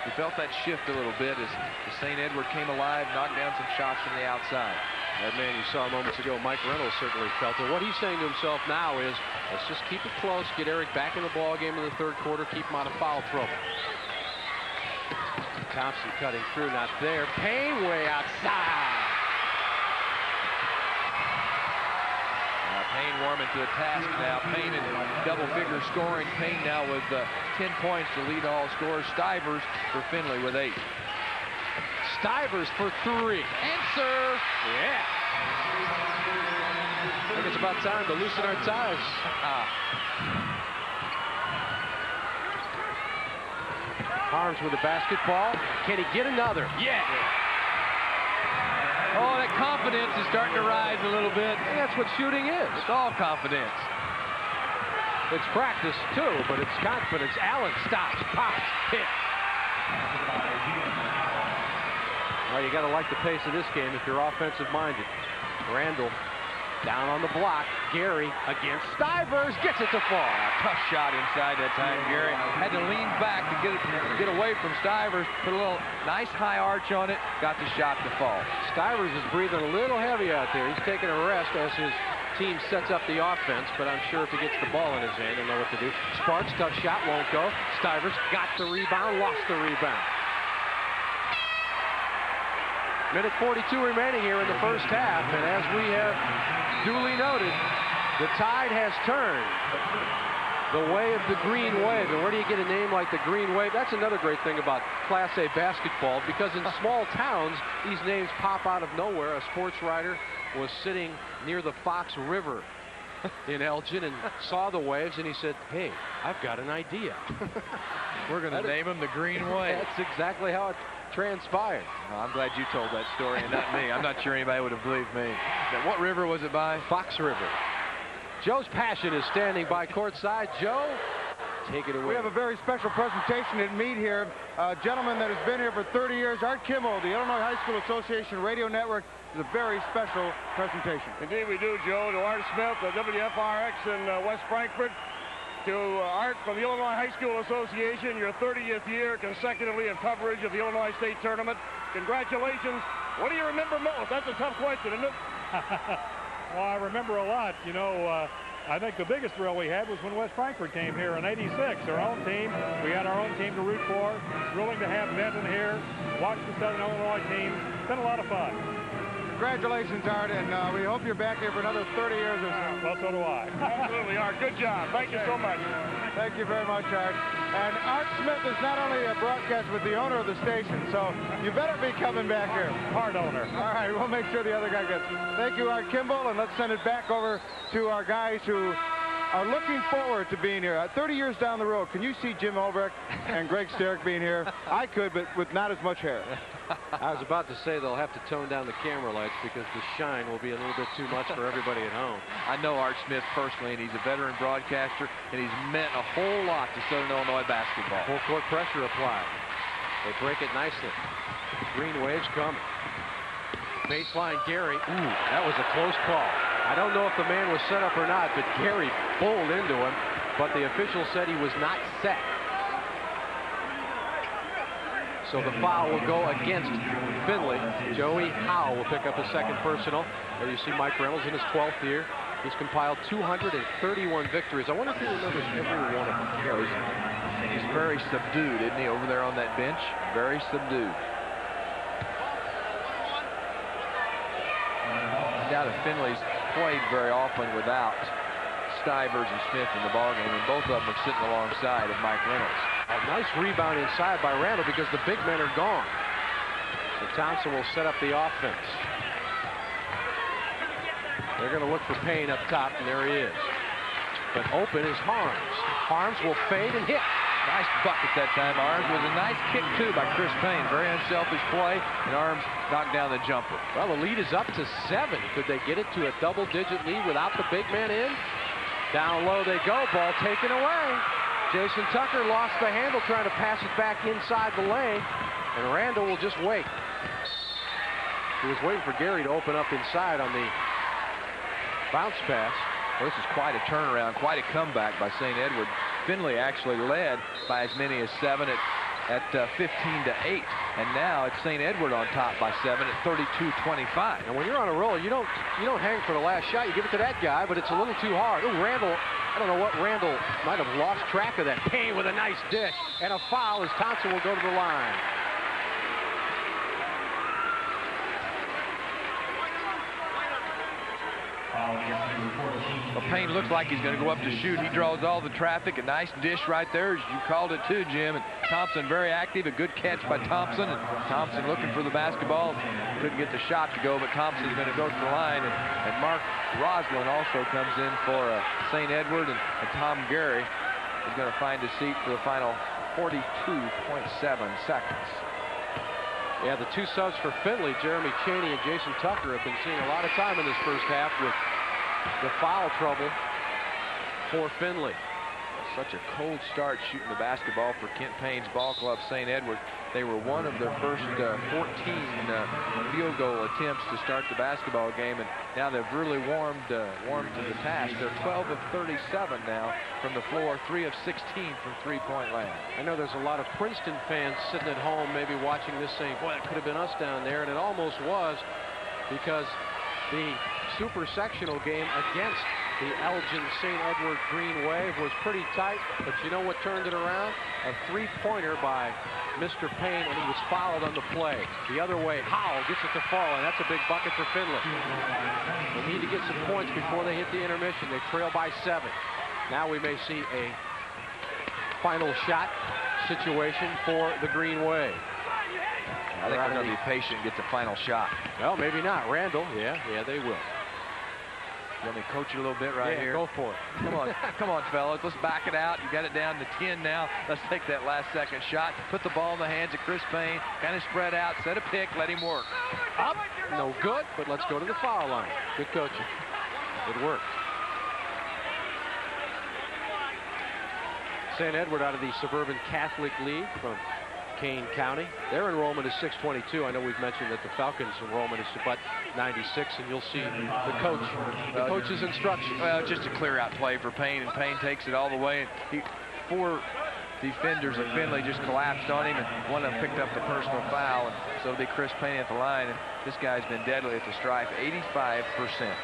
You felt that shift a little bit as St. Edward came alive, knocked down some shots from the outside. That man you saw moments ago, Mike Reynolds, certainly felt it. What he's saying to himself now is, let's just keep it close, get Eric back in the ball game in the 3rd quarter, keep him out of foul trouble. Thompson cutting through, not there. Payne way outside. Payne warming to the task now. Payne in double-figure scoring. Payne now with 10 points to lead all scorers. Stivers for Findlay with 8. Stivers for 3. Answer. Yeah. I think it's about time to loosen our ties. Harms with the basketball. Can he get another? Yeah. Oh, that confidence is starting to rise a little bit. And that's what shooting is. It's all confidence. It's practice, too, but it's confidence. Allen stops, pops, hit. Well, you got to like the pace of this game if you're offensive-minded. Randall down on the block. Gary against Stivers. Gets it to fall. Tough shot inside that time, Gary. Had to lean back to get away from Stivers. Put a little nice high arch on it. Got the shot to fall. Stivers is breathing a little heavy out there. He's taking a rest as his team sets up the offense, but I'm sure if he gets the ball in his hand, he'll know what to do. Sparks, tough shot, won't go. Stivers got the rebound, lost the rebound. Minute 42 remaining here in the 1st half, and as we have duly noted, the tide has turned the way of the Green Wave. And where do you get a name like the Green Wave? That's another great thing about Class A basketball, because in small towns, these names pop out of nowhere. A sports writer was sitting near the Fox River in Elgin and saw the waves, and he said, hey, I've got an idea. We're going to name him the Green Wave. That's exactly how it transpired. Well, I'm glad you told that story and not me. I'm not sure anybody would have believed me. Now, what river was it by? Fox River. Joe's Passion is standing by courtside. Joe, take it away. We have a very special presentation at Meet here. A gentleman that has been here for 30 years, Art Kimmel, the Illinois High School Association Radio Network. Is a very special presentation. Indeed we do, Joe. To Art Smith, WFRX in West Frankfort. To Art from the Illinois High School Association, your 30th year consecutively of coverage of the Illinois State Tournament. Congratulations. What do you remember most? That's a tough question, isn't it? Well, I remember a lot. You know, I think the biggest thrill we had was when West Frankfort came here in '86. Our own team. We had our own team to root for. Thrilling to have Benton here. Watch the Southern Illinois team. It's been a lot of fun. Congratulations, Art, and we hope you're back here for another 30 years or so. Well, so do I. Absolutely, Art. Good job. Thank you so much. Thank you very much, Art. And Art Smith is not only a broadcaster, but the owner of the station, so you better be coming back here. Part owner. All right, we'll make sure the other guy gets it. Thank you, Art Kimball, and let's send it back over to our guys who are looking forward to being here. 30 years down the road, can you see Jim Albrecht and Greg Sterick being here? I could, but with not as much hair. I was about to say they'll have to tone down the camera lights because the shine will be a little bit too much for everybody at home. I know Art Smith personally, and he's a veteran broadcaster, and he's meant a whole lot to Southern Illinois basketball. Full court pressure applied. They break it nicely. Green Wave's coming. Baseline Gary. Ooh, that was a close call. I don't know if the man was set up or not, but Gary bowled into him, but the official said he was not set. So the foul will go against Findlay. Joey Howe will pick up his 2nd personal. There you see Mike Reynolds in his 12th year. He's compiled 231 victories. I wonder if he remembers every one of them. He's very subdued, isn't he, over there on that bench? Very subdued. I doubt if Findlay's played very often without Stivers and Smith in the ballgame, and both of them are sitting alongside of Mike Reynolds. A nice rebound inside by Randall because the big men are gone. So Thompson will set up the offense. They're going to look for Payne up top, and there he is. But open is Harms. Harms will fade and hit. Nice bucket that time. Arms was a nice kick, too, by Chris Payne. Very unselfish play, and Arms knocked down the jumper. Well, the lead is up to 7. Could they get it to a double-digit lead without the big man in? Down low they go. Ball taken away. Jason Tucker lost the handle trying to pass it back inside the lane, and Randall will just wait. He was waiting for Gary to open up inside on the bounce pass. Well, this is quite a turnaround, quite a comeback by St. Edward. Findlay actually led by as many as 7 at 15-8, and now it's St. Edward on top by 7 at 32-25. And when you're on a roll, you don't hang for the last shot. You give it to that guy, but it's a little too hard. Oh, Randall, I don't know what Randall might have lost track of that. Payne with a nice dish and a foul as Thompson will go to the line. Well, Payne looks like he's going to go up to shoot. He draws all the traffic. A nice dish right there, as you called it too, Jim. And Thompson very active. A good catch by Thompson. And Thompson looking for the basketball. Couldn't get the shot to go, but Thompson's going to go to the line. And Mark Roslin also comes in for St. Edward. And Tom Gary is going to find a seat for the final 42.7 seconds. Yeah, the 2 subs for Findlay, Jeremy Chaney and Jason Tucker, have been seeing a lot of time in this first half with the foul trouble for Findlay. Such a cold start shooting the basketball for Kent Payne's ball club, St. Edward. They were one of their first 14 field goal attempts to start the basketball game, and now they've really warmed to the task. They're 12 of 37 now from the floor, 3 of 16 from three-point land. I know there's a lot of Princeton fans sitting at home maybe watching this saying, boy, that could have been us down there, and it almost was, because the super sectional game against the Elgin St. Edward Green Wave was pretty tight, but you know what turned it around? A three-pointer by Mr. Payne, and he was fouled on the play. The other way, Howell gets it to fall, and that's a big bucket for Findlay. They need to get some points before they hit the intermission. They trail by 7. Now we may see a final shot situation for the Green Wave. I think they're going to be patient and get the final shot. Well, maybe not. Randall, yeah, they will. Let me coach you a little bit right here. Go for it. Come on, fellas. Let's back it out. You got it down to 10 now. Let's take that last second shot. Put the ball in the hands of Chris Payne. Kind of spread out. Set a pick. Let him work. Up. No good, but let's go to the foul line. Good coaching. It worked. St. Edward out of the Suburban Catholic League from Kane County. Their enrollment is 622. I know we've mentioned that the Falcons' enrollment is about 96, and you'll see the coach's instructions. Well, just a clear-out play for Payne, and Payne takes it all the way. And 4 defenders of Findlay just collapsed on him, and one of them picked up the personal foul, and so it'll be Chris Payne at the line. And this guy's been deadly at the stripe, 85%.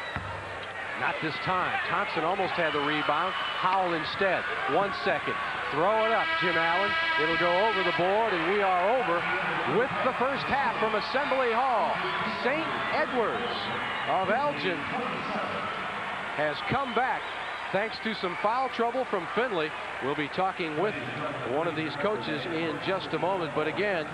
Not this time. Thompson almost had the rebound. Howell instead. 1 second. Throw it up, Jim Allen. It'll go over the board, and we are over with the first half from Assembly Hall. St. Edwards of Elgin has come back thanks to some foul trouble from Findlay. We'll be talking with one of these coaches in just a moment. But again,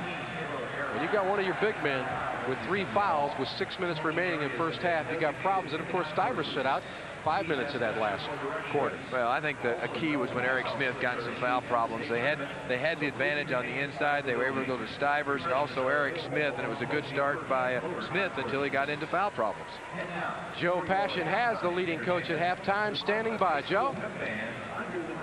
when you got one of your big men with 3 fouls with 6 minutes remaining in first half, you got problems. And of course, Stivers sit out 5 minutes of that last quarter. Well, I think a key was when Eric Smith got some foul problems. They had the advantage on the inside. They were able to go to Stivers and also Eric Smith, and it was a good start by Smith until he got into foul problems. Joe Passion has the leading coach at halftime standing by. Joe?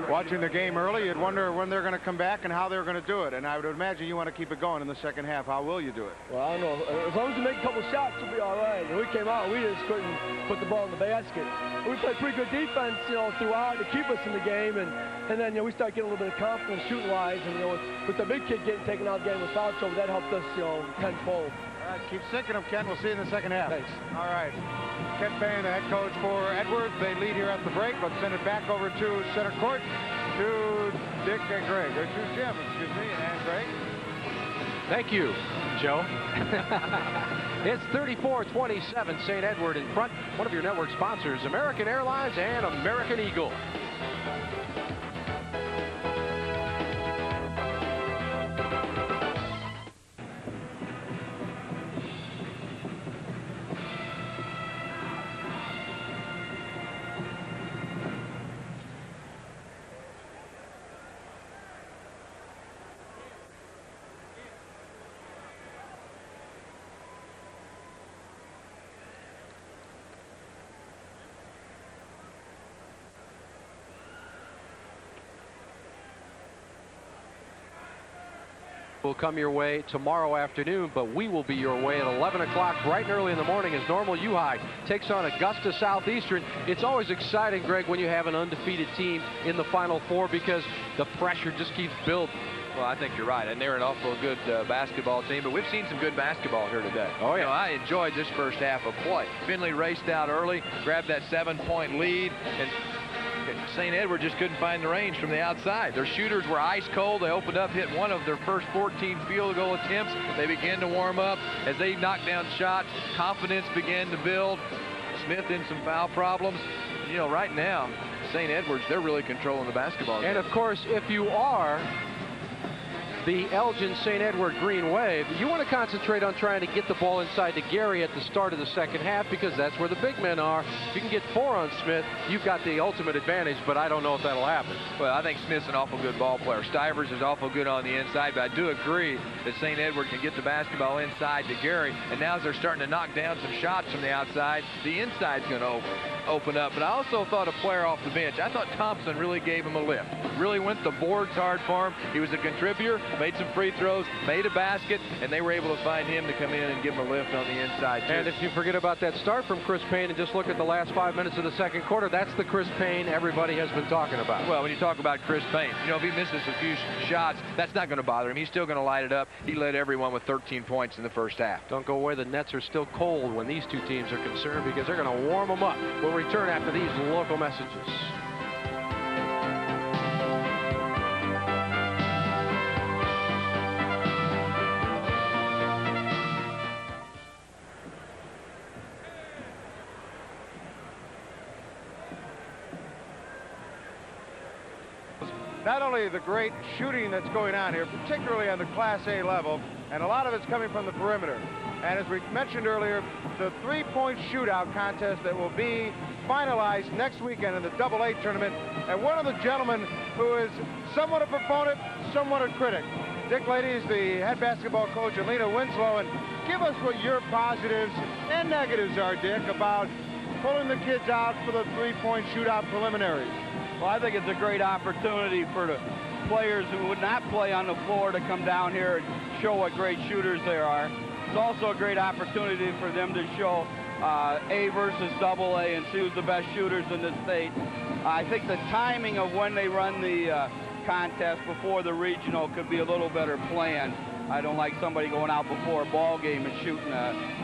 Watching the game early, you'd wonder when they're going to come back and how they're going to do it. And I would imagine you want to keep it going in the second half. How will you do it? Well, I don't know. As long as we make a couple shots, we'll be all right. And we came out, we just couldn't put the ball in the basket. We played pretty good defense, throughout to keep us in the game. And then, we start getting a little bit of confidence shooting-wise. And, with the big kid getting taken out of the game with foul trouble, that helped us, tenfold. All right, keep sinking them, Ken. We'll see you in the second half. Thanks. All right. Ken Payne, the head coach for Edwards. They lead here at the break. Let's send it back over to center court to Dick and Greg. Or to Jim, excuse me, and Greg. Thank you, Joe. It's 34-27, St. Edward in front. One of your network sponsors, American Airlines and American Eagle. will come your way tomorrow afternoon, but we will be your way at 11 o'clock bright and early in the morning as Normal U-High takes on Augusta Southeastern. It's always exciting, Greg, when you have an undefeated team in the Final Four because the pressure just keeps building. Well, I think you're right, and they're an awful good basketball team, but we've seen some good basketball here today. Oh, yeah. You know, I enjoyed this first half of play. Findlay raced out early, grabbed that 7-point lead, and St. Edward just couldn't find the range from the outside. Their shooters were ice cold. They opened up, hit one of their first 14 field goal attempts. They began to warm up. As they knocked down shots, confidence began to build. Smith in some foul problems. You know, right now, St. Edwards, they're really controlling the basketball game. And, of course, if you are the Elgin St. Edward Green Wave, you want to concentrate on trying to get the ball inside to Gary at the start of the second half because that's where the big men are. If you can get 4 on Smith, you've got the ultimate advantage, but I don't know if that'll happen. Well, I think Smith's an awful good ball player. Stivers is awful good on the inside, but I do agree that St. Edward can get the basketball inside to Gary, and now as they're starting to knock down some shots from the outside, the inside's going to open up. But I also thought a player off the bench. I thought Thompson really gave him a lift. Really went the boards hard for him. He was a contributor, made some free throws, made a basket, and they were able to find him to come in and give him a lift on the inside, too. And if you forget about that start from Chris Payne and just look at the last 5 minutes of the second quarter, that's the Chris Payne everybody has been talking about. Well, when you talk about Chris Payne, you know, if he misses a few shots, that's not going to bother him. He's still going to light it up. He led everyone with 13 points in the first half. Don't go away. The nets are still cold when these two teams are concerned because they're going to warm them up. We'll return after these local messages. Not only the great shooting that's going on here, particularly on the Class A level, and a lot of it's coming from the perimeter. And as we mentioned earlier, the three-point shootout contest that will be finalized next weekend in the AA tournament. And one of the gentlemen who is somewhat a proponent, somewhat a critic, Dick Lady is the head basketball coach at Lena Winslow. And give us what your positives and negatives are, Dick, about pulling the kids out for the three-point shootout preliminaries. Well, I think it's a great opportunity for the players who would not play on the floor to come down here and show what great shooters they are. It's also a great opportunity for them to show A versus AA and see who's the best shooters in the state. I think the timing of when they run the contest before the regional could be a little better planned. I don't like somebody going out before a ball game and shooting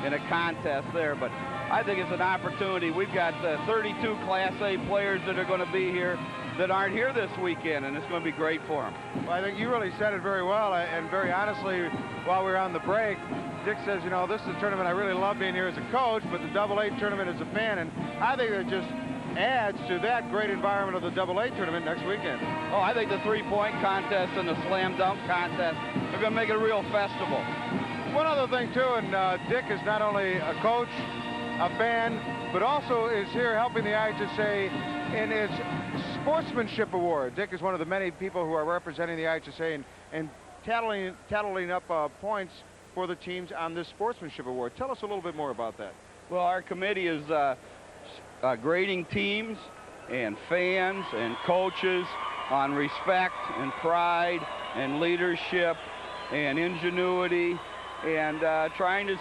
in a contest there, but I think it's an opportunity. We've got 32 Class A players that are going to be here that aren't here this weekend, and it's going to be great for them. Well, I think you really said it very well, and very honestly, while we were on the break, Dick says, you know, this is a tournament I really love being here as a coach, but the AA tournament as a fan, and I think it just adds to that great environment of the AA tournament next weekend. Oh, I think the three-point contest and the slam dunk contest are going to make it a real festival. One other thing, too, and Dick is not only a coach, a fan, but also is here helping the IHSA in its sportsmanship award. Dick is one of the many people who are representing the IHSA and tallying up points for the teams on this sportsmanship award. Tell us a little bit more about that. Well, our committee is grading teams and fans and coaches on respect and pride and leadership and ingenuity and trying to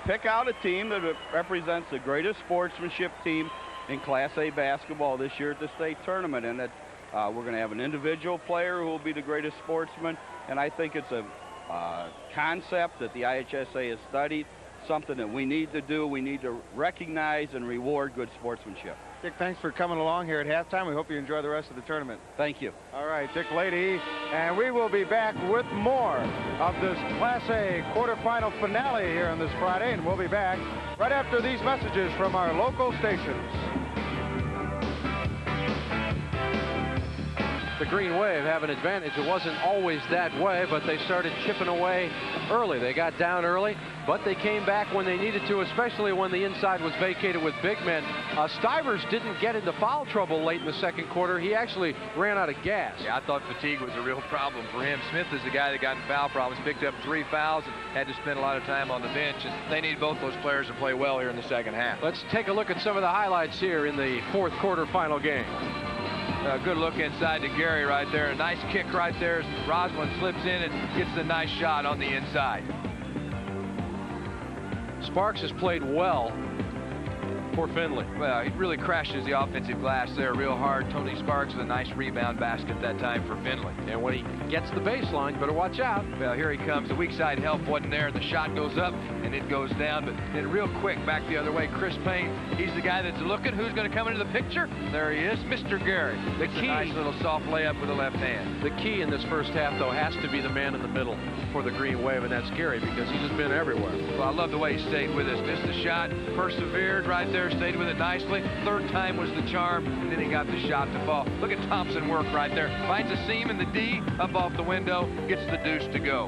pick out a team that represents the greatest sportsmanship team in Class A basketball this year at the state tournament. And that we're going to have an individual player who will be the greatest sportsman. And I think it's a concept that the IHSA has studied, something that we need to do. We need to recognize and reward good sportsmanship. Dick, thanks for coming along here at halftime. We hope you enjoy the rest of the tournament. Thank you. All right, Dick Lady, and we will be back with more of this Class A quarterfinal finale here on this Friday, and we'll be back right after these messages from our local stations. The Green Wave have an advantage. It wasn't always that way, but they started chipping away early. They got down early, but they came back when they needed to, especially when the inside was vacated with big men. Stivers didn't get into foul trouble late in the second quarter. He actually ran out of gas. Yeah, I thought fatigue was a real problem for him. Smith is the guy that got in foul problems, picked up 3 fouls, and had to spend a lot of time on the bench. And they need both those players to play well here in the second half. Let's take a look at some of the highlights here in the fourth quarter final game. A good look inside to Gary right there. A nice kick right there as Roslin slips in and gets a nice shot on the inside. Sparks has played well for Findlay. Well, he really crashes the offensive glass there real hard. Tony Sparks with a nice rebound basket that time for Findlay. And when he gets the baseline, you better watch out. Well, here he comes. The weak side help wasn't there. The shot goes up and it goes down. But then real quick back the other way, Chris Payne. He's the guy that's looking. Who's going to come into the picture? There he is, Mr. Gary. The key, a nice little soft layup with the left hand. The key in this first half, though, has to be the man in the middle for the Green Wave, and that's Gary, because he's just been everywhere. Well, I love the way he stayed with us. Missed the shot, persevered right there, stayed with it nicely. Third time was the charm, and then he got the shot to fall. Look at Thompson work right there. Finds a seam in the D, up off the window, gets the deuce to go.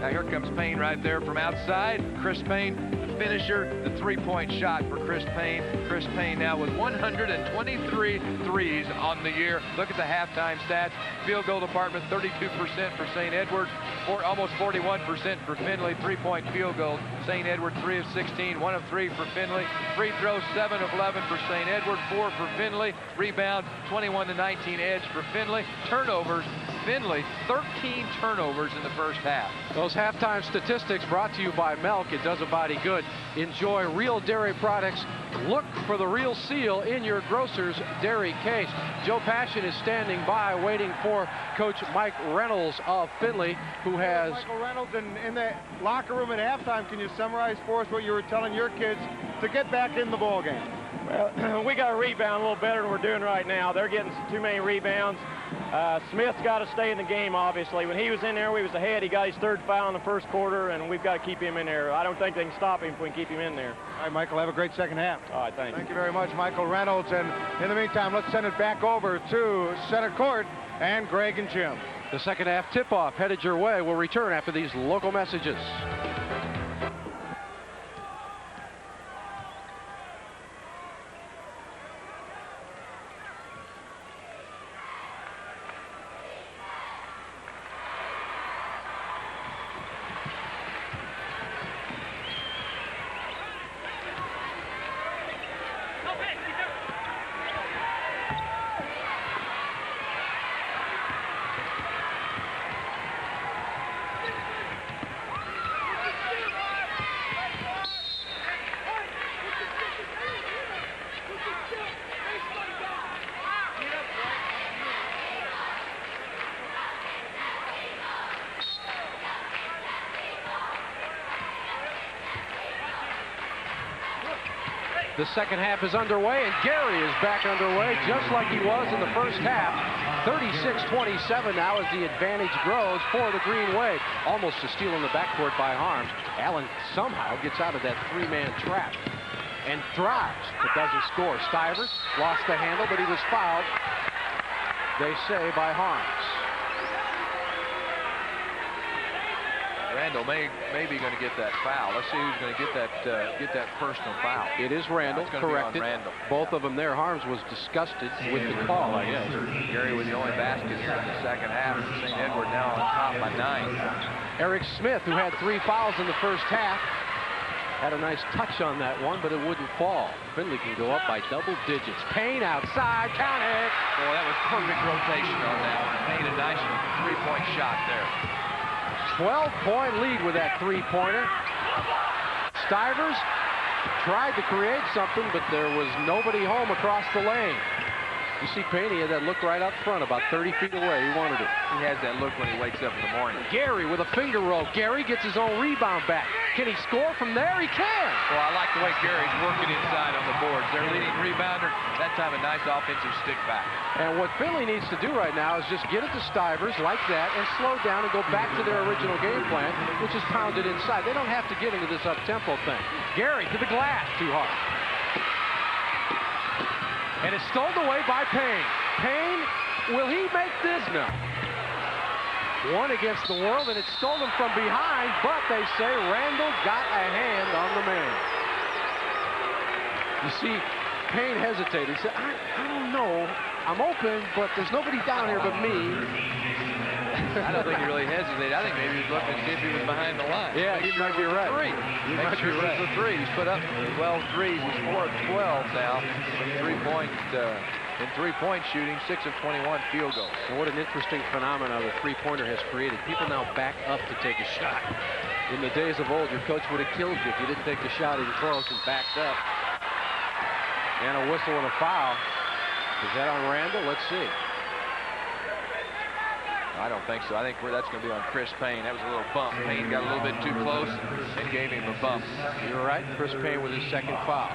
Now here comes Payne right there from outside. Chris Payne, the finisher, the three-point shot for Chris Payne. Chris Payne now with 123 threes on the year. Look at the halftime stats. Field goal department, 32% for St. Edward, or almost 41% for Findlay. Three-point field goal. St. Edward 3 of 16, 1 of 3 for Findlay. Free throws 7 of 11 for St. Edward, 4 for Findlay. Rebound 21-19 edge for Findlay. Turnovers, Findlay 13 turnovers in the first half. Those halftime statistics brought to you by Milk. It does a body good. Enjoy real dairy products. Look for the real seal in your grocer's dairy case. Joe Passion is standing by waiting for Coach Mike Reynolds of Findlay, who has... Michael Reynolds, in the locker room at halftime, can you summarize for us what you were telling your kids to get back in the ball game? Well, we got to rebound a little better than we're doing right now. They're getting too many rebounds. Smith's got to stay in the game, obviously. When he was in there, we was ahead. He got his third foul in the first quarter, and we've got to keep him in there. I don't think they can stop him if we can keep him in there. All right, Michael, have a great second half. All right, thank you. Thank you very much, Michael Reynolds. And in the meantime, let's send it back over to center court and Greg and Jim. The second half tip-off headed your way. We'll return after these local messages. The second half is underway, and Gary is back underway just like he was in the first half. 36-27 now as the advantage grows for the Green Wave. Almost a steal in the backcourt by Harms. Allen somehow gets out of that three-man trap and drives, but doesn't score. Stivers lost the handle, but he was fouled, they say, by Harms. Randall may be going to get that foul. Let's see who's going to get that personal foul. It is Randall, corrected. Randall. Both of them there. Harms was disgusted with the call, I guess. Gary with the only basket here in the second half. St. Edward now on top by 9. Eric Smith, who had 3 fouls in the first half, had a nice touch on that one, but it wouldn't fall. Findlay can go up by double digits. Payne outside, count it. Boy, that was perfect rotation on that one. Payne a nice three-point shot there. 12-point lead with that three-pointer. Stivers tried to create something, but there was nobody home across the lane. You see Payne, he had that look right up front, about 30 feet away. He wanted it. He has that look when he wakes up in the morning. Gary with a finger roll. Gary gets his own rebound back. Can he score from there? He can. Well, I like the way Gary's working inside on the boards. Their leading rebounder, that time a nice offensive stick back. And what Findlay needs to do right now is just get it to Stivers like that and slow down and go back to their original game plan, which is pounded inside. They don't have to get into this up-tempo thing. Gary to the glass, too hard. And it's stolen away by Payne. Payne, will he make this? No. One against the world, and it's stolen from behind, but they say Randall got a hand on the man. You see, Payne hesitated. He said, I don't know. I'm open, but there's nobody down here but me. I don't think he really hesitated. I think maybe he was looking to see if he was behind the line. Yeah, you might be right. Make sure it was the three. He's put up 12 threes. He's 4 of 12 now in three-point shooting, 6 of 21 field goals. And what an interesting phenomenon the three-pointer has created. People now back up to take a shot. In the days of old, your coach would have killed you if you didn't take the shot in close and backed up. And a whistle and a foul. Is that on Randall? Let's see. I don't think so. I think that's going to be on Chris Payne. That was a little bump. Payne got a little bit too close and gave him a bump. You're right. Chris Payne with his second foul.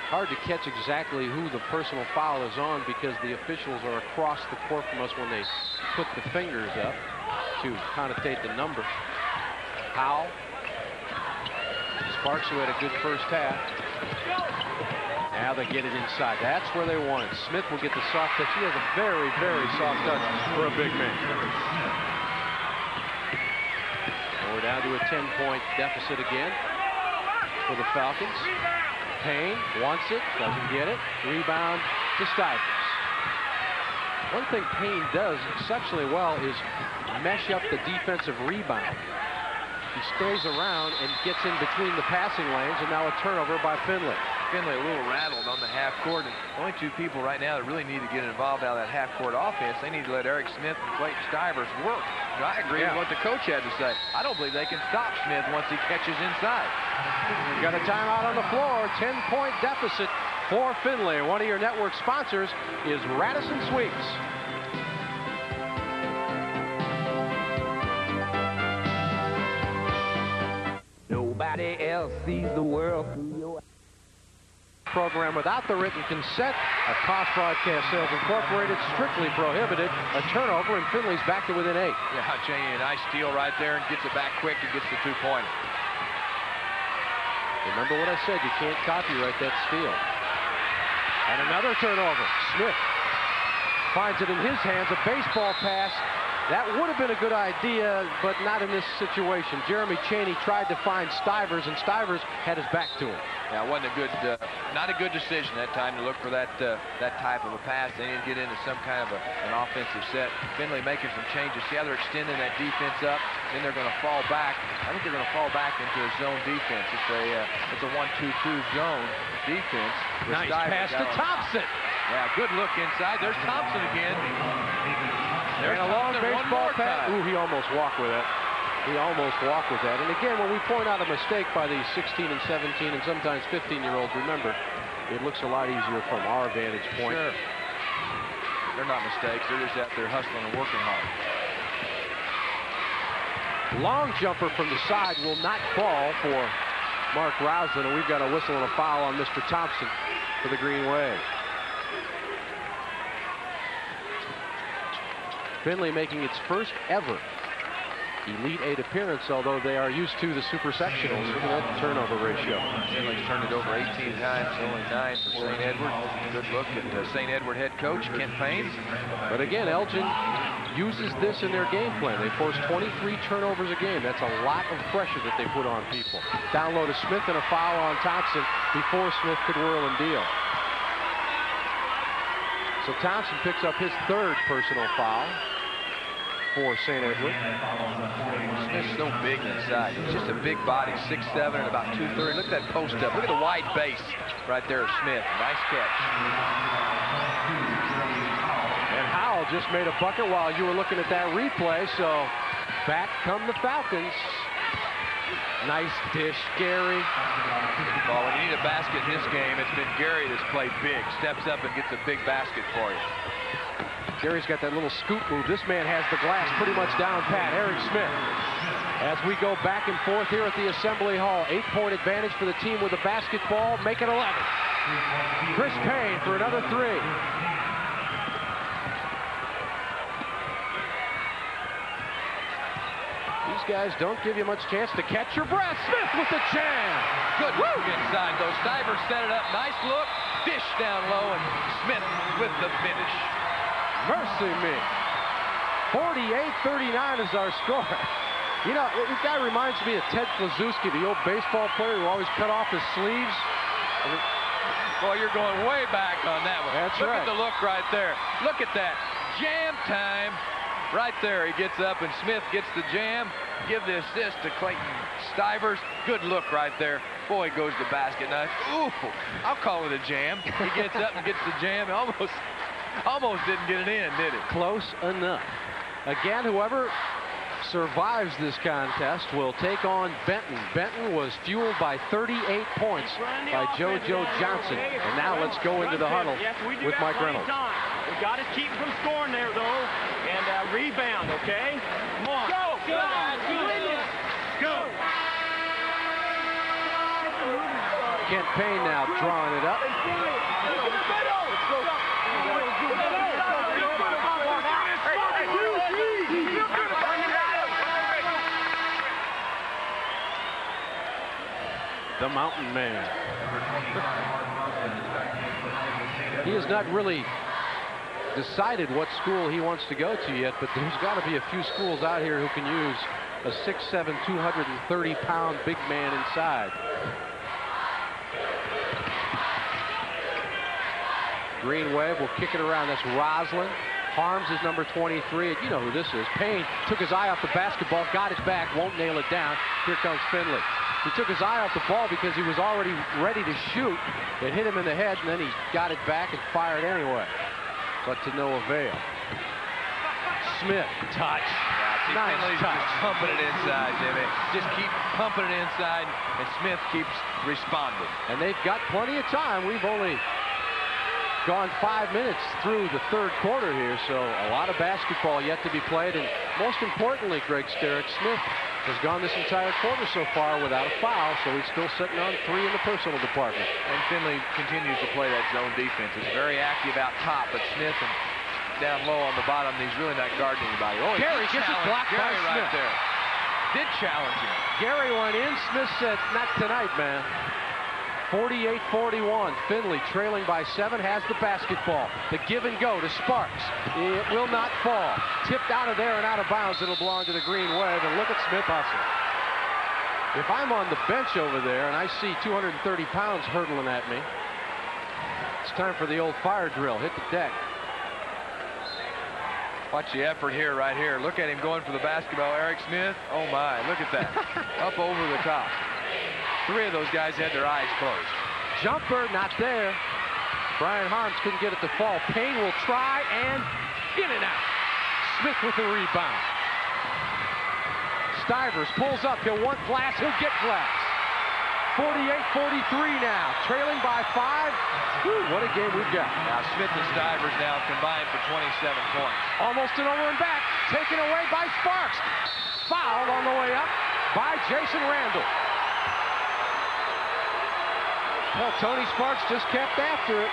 Hard to catch exactly who the personal foul is on because the officials are across the court from us when they put the fingers up to connotate the number. Powell. Sparks, who had a good first half. Now they get it inside. That's where they want it. Smith will get the soft touch. He has a very, very soft touch for a big man. And we're down to a 10-point deficit again for the Falcons. Payne wants it, doesn't get it. Rebound to Stivers. One thing Payne does exceptionally well is mesh up the defensive rebound. He stays around and gets in between the passing lanes, and now a turnover by Findlay. Findlay a little rattled on the half court. And only two people right now that really need to get involved out of that half court offense. They need to let Eric Smith and Clayton Stivers work. I agree with what the coach had to say. I don't believe they can stop Smith once he catches inside. We've got a timeout on the floor. 10-point deficit for Findlay. One of your network sponsors is Radisson Sweets. Nobody else sees the world through your program without the written consent of Cost Broadcast Sales Incorporated, strictly prohibited. A turnover, and Findlay's back to within 8. Yeah, Janie, a nice steal right there and gets it back quick and gets the two-pointer. Remember what I said, you can't copyright that steal. And another turnover. Smith finds it in his hands, a baseball pass. That would have been a good idea, but not in this situation. Jeremy Chaney tried to find Stivers, and Stivers had his back to him. Yeah, it wasn't a good, not a good decision that time to look for that type of a pass. They need to get into some kind of an offensive set. Findlay making some changes. See how they're extending that defense up. Then they're going to fall back. I think they're going to fall back into a zone defense. It's a 1-2-2 zone defense. Nice pass to Thompson. Yeah, good look inside. There's Thompson again. And a long baseball pass. Ooh, he almost walked with that. He almost walked with that. And again, when we point out a mistake by these 16 and 17 and sometimes 15-year-olds, remember, it looks a lot easier from our vantage point. Sure. They're not mistakes. They're just out there hustling and working hard. Long jumper from the side will not fall for Mark Roslin, and we've got a whistle and a foul on Mr. Thompson for the Green Wave. Findlay making its first ever Elite 8 appearance, although they are used to the Super Sectionals. Look at that turnover ratio. Findlay's turned it over 18 times, only 9 for St. Edward. Good look at St. Edward head coach Kent Payne. But again, Elgin uses this in their game plan. They force 23 turnovers a game. That's a lot of pressure that they put on people. Down low to Smith and a foul on Thompson before Smith could whirl and deal. So Thompson picks up his third personal foul for St. Edward. Smith's so big inside. He's just a big body, 6'7" and about 230. Look at that post up. Look at the wide base right there of Smith. Nice catch. And Howell just made a bucket while you were looking at that replay, so back come the Falcons. Nice dish, Gary. Well, when you need a basket in this game, it's been Gary that's played big. Steps up and gets a big basket for you. Gary's got that little scoop move. This man has the glass pretty much down pat. Eric Smith. As we go back and forth here at the Assembly Hall. 8-point advantage for the team with the basketball. Make it 11. Chris Payne for another 3. These guys don't give you much chance to catch your breath. Smith with the jam. Good look inside, though. Stivers set it up. Nice look. Dish down low, and Smith with the finish. Mercy me. 48-39 is our score. You know, this guy reminds me of Ted Flazewski, the old baseball player who always cut off his sleeves. Boy, you're going way back on that one. That's look right. at the look right there. Look at that. Jam time. Right there, he gets up, and Smith gets the jam. Give the assist to Clayton Stivers. Good look right there. Boy, goes the basket. Now, ooh, I'll call it a jam. He gets up and gets the jam. Almost didn't get it in, did he? Close enough. Again, whoever survives this contest will take on Benton. Benton was fueled by 38 points by JoJo Johnson. And now let's go into the huddle with Mike Reynolds. We got to keep from scoring there, though, and rebound, okay? Come on. Go! Go! Go! Kent Payne now drawing it up. The Mountain Man. He has not really decided what school he wants to go to yet, but there's got to be a few schools out here who can use a 6'7", 230-pound big man inside. Green Wave will kick it around. That's Roslin. Harms is number 23. You know who this is. Payne took his eye off the basketball, got it back, won't nail it down. Here comes Findlay. He took his eye off the ball because he was already ready to shoot. It hit him in the head, and then he got it back and fired anyway. But to no avail. Smith, touch. Yeah, nice Findlay's touch. just pumping it inside, Jimmy. Just keep pumping it inside, and Smith keeps responding. And they've got plenty of time. We've only gone 5 minutes through the third quarter here, so a lot of basketball yet to be played. And most importantly, Greg Sterick, Smith has gone this entire quarter so far without a foul, so he's still sitting on 3 in the personal department. And Findlay continues to play that zone defense. He's very active out top, but Smith and down low on the bottom, he's really not guarding anybody. Oh, Gary gets it blocked by Gary right Smith. there. Did challenge him. Gary went in. Smith said, not tonight, man. 48-41. Findlay trailing by 7 has the basketball. The give and go to Sparks. It will not fall. Tipped out of there and out of bounds. It'll belong to the Green Wave. And look at Smith hustle. If I'm on the bench over there and I see 230 pounds hurtling at me, it's time for the old fire drill. Hit the deck. Watch the effort here, right here. Look at him going for the basketball. Eric Smith. Oh, my. Look at that. Up over the top. 3 of those guys had their eyes closed. Jumper, not there. Brian Harms couldn't get it to fall. Payne will try, and in and out. Smith with the rebound. Stivers pulls up. He'll want glass. He'll get glass. 48-43 now. Trailing by 5. Whew, what a game we've got. Now, Smith and Stivers now combined for 27 points. Almost an over and back. Taken away by Sparks. Fouled on the way up by Jason Randall. Well, Tony Sparks just kept after it.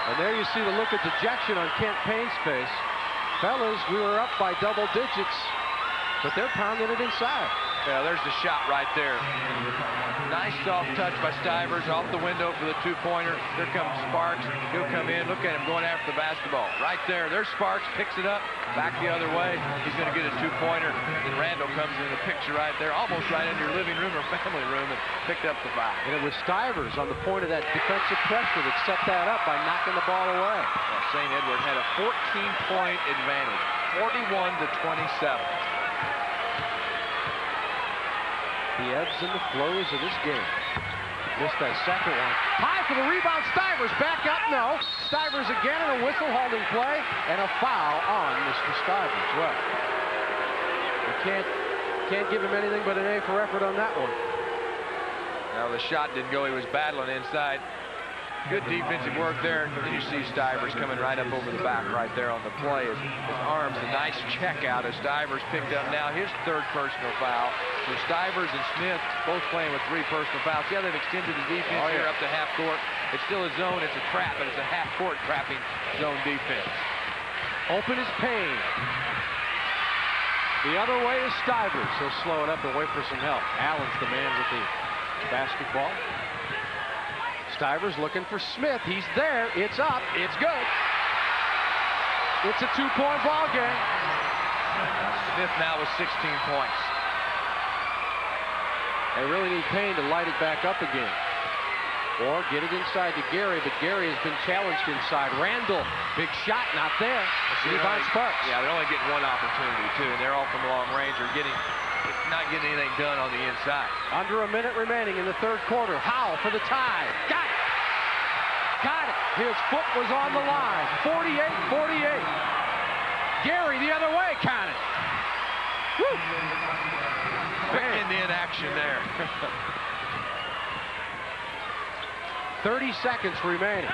And there you see the look of dejection on Kent Payne's face. Fellas, we were up by double digits, but they're pounding it inside. Yeah, there's the shot right there. Nice soft touch by Stivers off the window for the 2-pointer. Here comes Sparks. He'll come in. Look at him going after the basketball. Right there. There's Sparks. Picks it up. Back the other way. He's going to get a 2-pointer. Then Randall comes in the picture right there. Almost right in your living room or family room and picked up the foul. And it was Stivers on the point of that defensive pressure that set that up by knocking the ball away. Well, St. Edward had a 14-point advantage. 41-27. The ebbs and the flows of this game. Missed that second one. High for the rebound. Stivers back up. No. Stivers again in a whistle holding play and a foul on Mr. Stivers. Well, you can't give him anything but an A for effort on that one. Now the shot didn't go. He was battling inside. Good defensive work there. And then you see Stivers coming right up over the back right there on the play. His arms, a nice check out as Stivers picked up now his 3rd personal foul. So Stivers and Smith both playing with 3 personal fouls. Yeah, they've extended the defense here up to half court. It's still a zone. It's a trap, but it's a half court trapping zone defense. Open is Payne. The other way is Stivers. He'll slow it up and wait for some help. Allen's the man with the basketball. Stivers looking for Smith. He's there. It's up. It's good. It's a 2-point ball game. Smith now with 16 points. They really need Payne to light it back up again. or get it inside to Gary, but Gary has been challenged inside. Randall, big shot, not there. Rebound Sparks. Yeah, they're only getting one opportunity, too, and they're all from long range. They're not getting anything done on the inside. Under a minute remaining in the third quarter. Howell for the tie. Got it. Got it. His foot was on the line. 48-48. Gary the other way, count it. Woo. Quick Indian action there. 30 seconds remaining.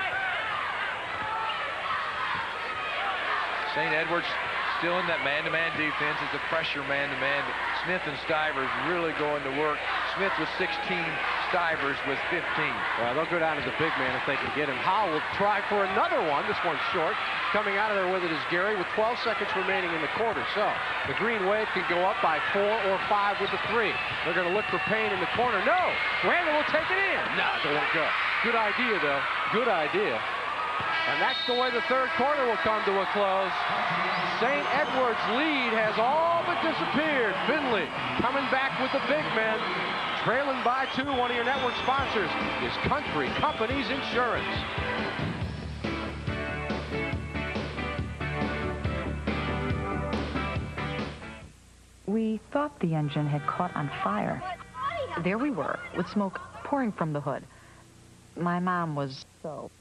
St. Edward's still in that man-to-man defense. It's a pressure man-to-man. Smith and Stivers really going to work. Smith with 16, Stivers with 15. Well, they'll go down to the big man if they can get him. Howell will try for another one. This one's short. Coming out of there with it is Gary with 12 seconds remaining in the quarter. So the Green Wave can go up by 4 or 5 with the 3. They're going to look for Payne in the corner. No! Randall will take it in. No, it won't go. Good idea, though. Good idea. And that's the way the third quarter will come to a close. St. Edward's lead has all but disappeared. Findlay coming back with the big men. Trailing by 2. One of your network sponsors is Country Companies Insurance. We thought the engine had caught on fire. There we were, with smoke pouring from the hood. My mom was so...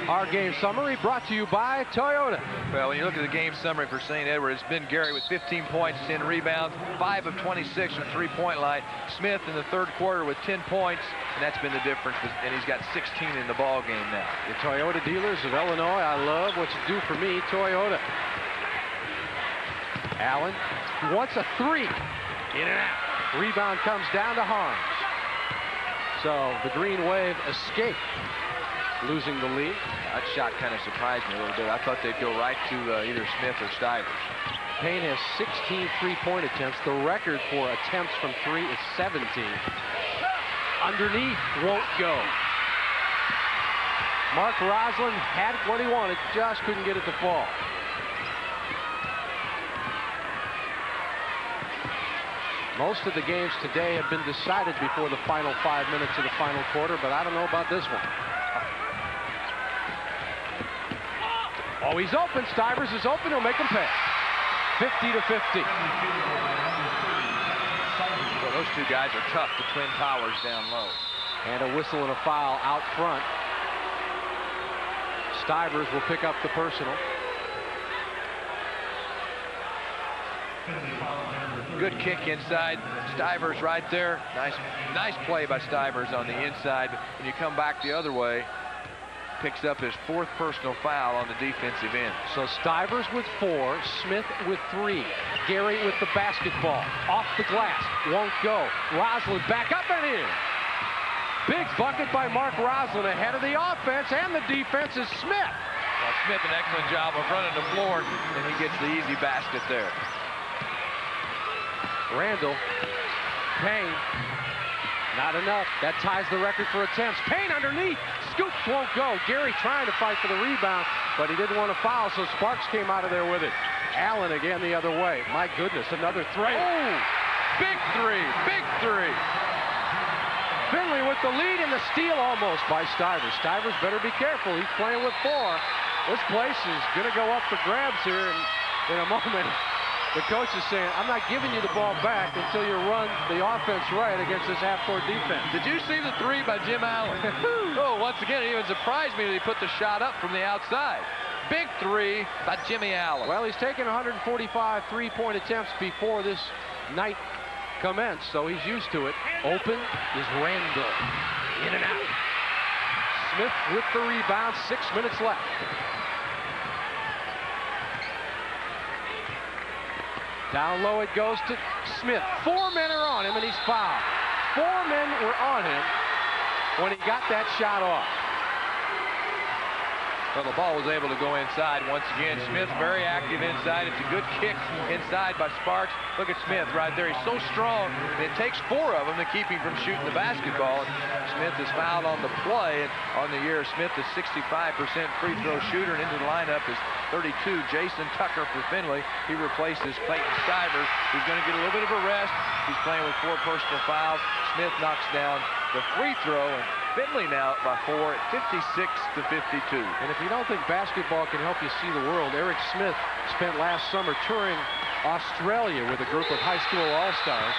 Our game summary brought to you by Toyota. Well, when you look at the game summary for St. Edward, it's been Gary with 15 points, 10 rebounds, 5 of 26 from three-point line. Smith in the third quarter with 10 points, and that's been the difference, and he's got 16 in the ball game now. The Toyota dealers of Illinois, I love what you do for me, Toyota. Allen wants a 3. In and out. Rebound comes down to Harms. So the Green Wave escape, losing the lead. That shot kind of surprised me a little bit. I thought they'd go right to either Smith or Stivers. Payne has 16 three-point attempts. The record for attempts from 3 is 17. Underneath, won't go. Mark Roslin had what he wanted, just couldn't get it to fall. Most of the games today have been decided before the final 5 minutes of the final quarter, but I don't know about this one. Oh, he's open. Stivers is open. He'll make him pay. 50-50. Well, those two guys are tough, the Twin Towers down low. And a whistle and a foul out front. Stivers will pick up the personal. Good kick inside. Stivers right there. Nice play by Stivers on the inside. When you come back the other way, picks up his 4th personal foul on the defensive end. So Stivers with 4, Smith with 3. Gary with the basketball. Off the glass. Won't go. Roslin back up and in. Big bucket by Mark Roslin ahead of the offense, and the defense is Smith. Well, Smith, an excellent job of running the floor, and he gets the easy basket there. Randall. Payne. Not enough. That ties the record for attempts. Payne underneath. Scoops won't go. Gary trying to fight for the rebound, but he didn't want to foul, so Sparks came out of there with it. Allen again the other way. My goodness, another 3. Oh! Big 3. Big 3. Finlay with the lead and the steal almost by Stivers. Stivers better be careful. He's playing with 4. This place is going to go up for grabs here in a moment. The coach is saying, I'm not giving you the ball back until you run the offense right against this half-court defense. Did you see the 3 by Jim Allen? Oh, once again, it even surprised me that he put the shot up from the outside. Big 3 by Jimmy Allen. Well, he's taken 145 three-point attempts before this night commenced, so he's used to it. Open is Randall. In and out. Smith with the rebound, 6 minutes left. Down low it goes to Smith. 4 men are on him, and he's fouled. 4 men were on him when he got that shot off. Well, the ball was able to go inside once again. Smith very active inside. It's a good kick inside by Sparks. Look at Smith right there. He's so strong. It takes 4 of them to keep him from shooting the basketball. And Smith is fouled on the play. And on the year, Smith is 65% free throw shooter. And into the lineup is 32, Jason Tucker for Findlay. He replaces Clayton Stivers, who's going to get a little bit of a rest. He's playing with 4 personal fouls. Smith knocks down the free throw. And Findlay now up by 4 at 56-52. And if you don't think basketball can help you see the world, Eric Smith spent last summer touring Australia with a group of high school all-stars.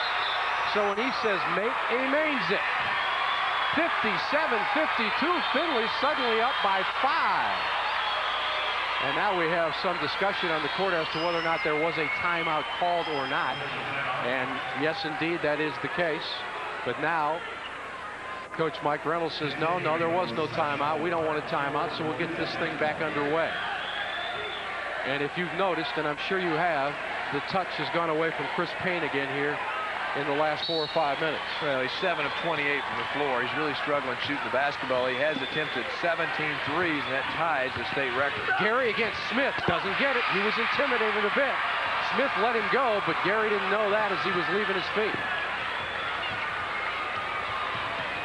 So when he says mate, he means it. 57-52, Findlay suddenly up by 5. And now we have some discussion on the court as to whether or not there was a timeout called or not. And yes, indeed, that is the case. But now Coach Mike Reynolds says, no, there was no timeout. We don't want a timeout, so we'll get this thing back underway. And if you've noticed, and I'm sure you have, the touch has gone away from Chris Payne again here in the last 4 or 5 minutes. Well, he's 7 of 28 from the floor. He's really struggling shooting the basketball. He has attempted 17 threes, and that ties the state record. Gary against Smith, doesn't get it. He was intimidated a bit. Smith let him go, but Gary didn't know that as he was leaving his feet.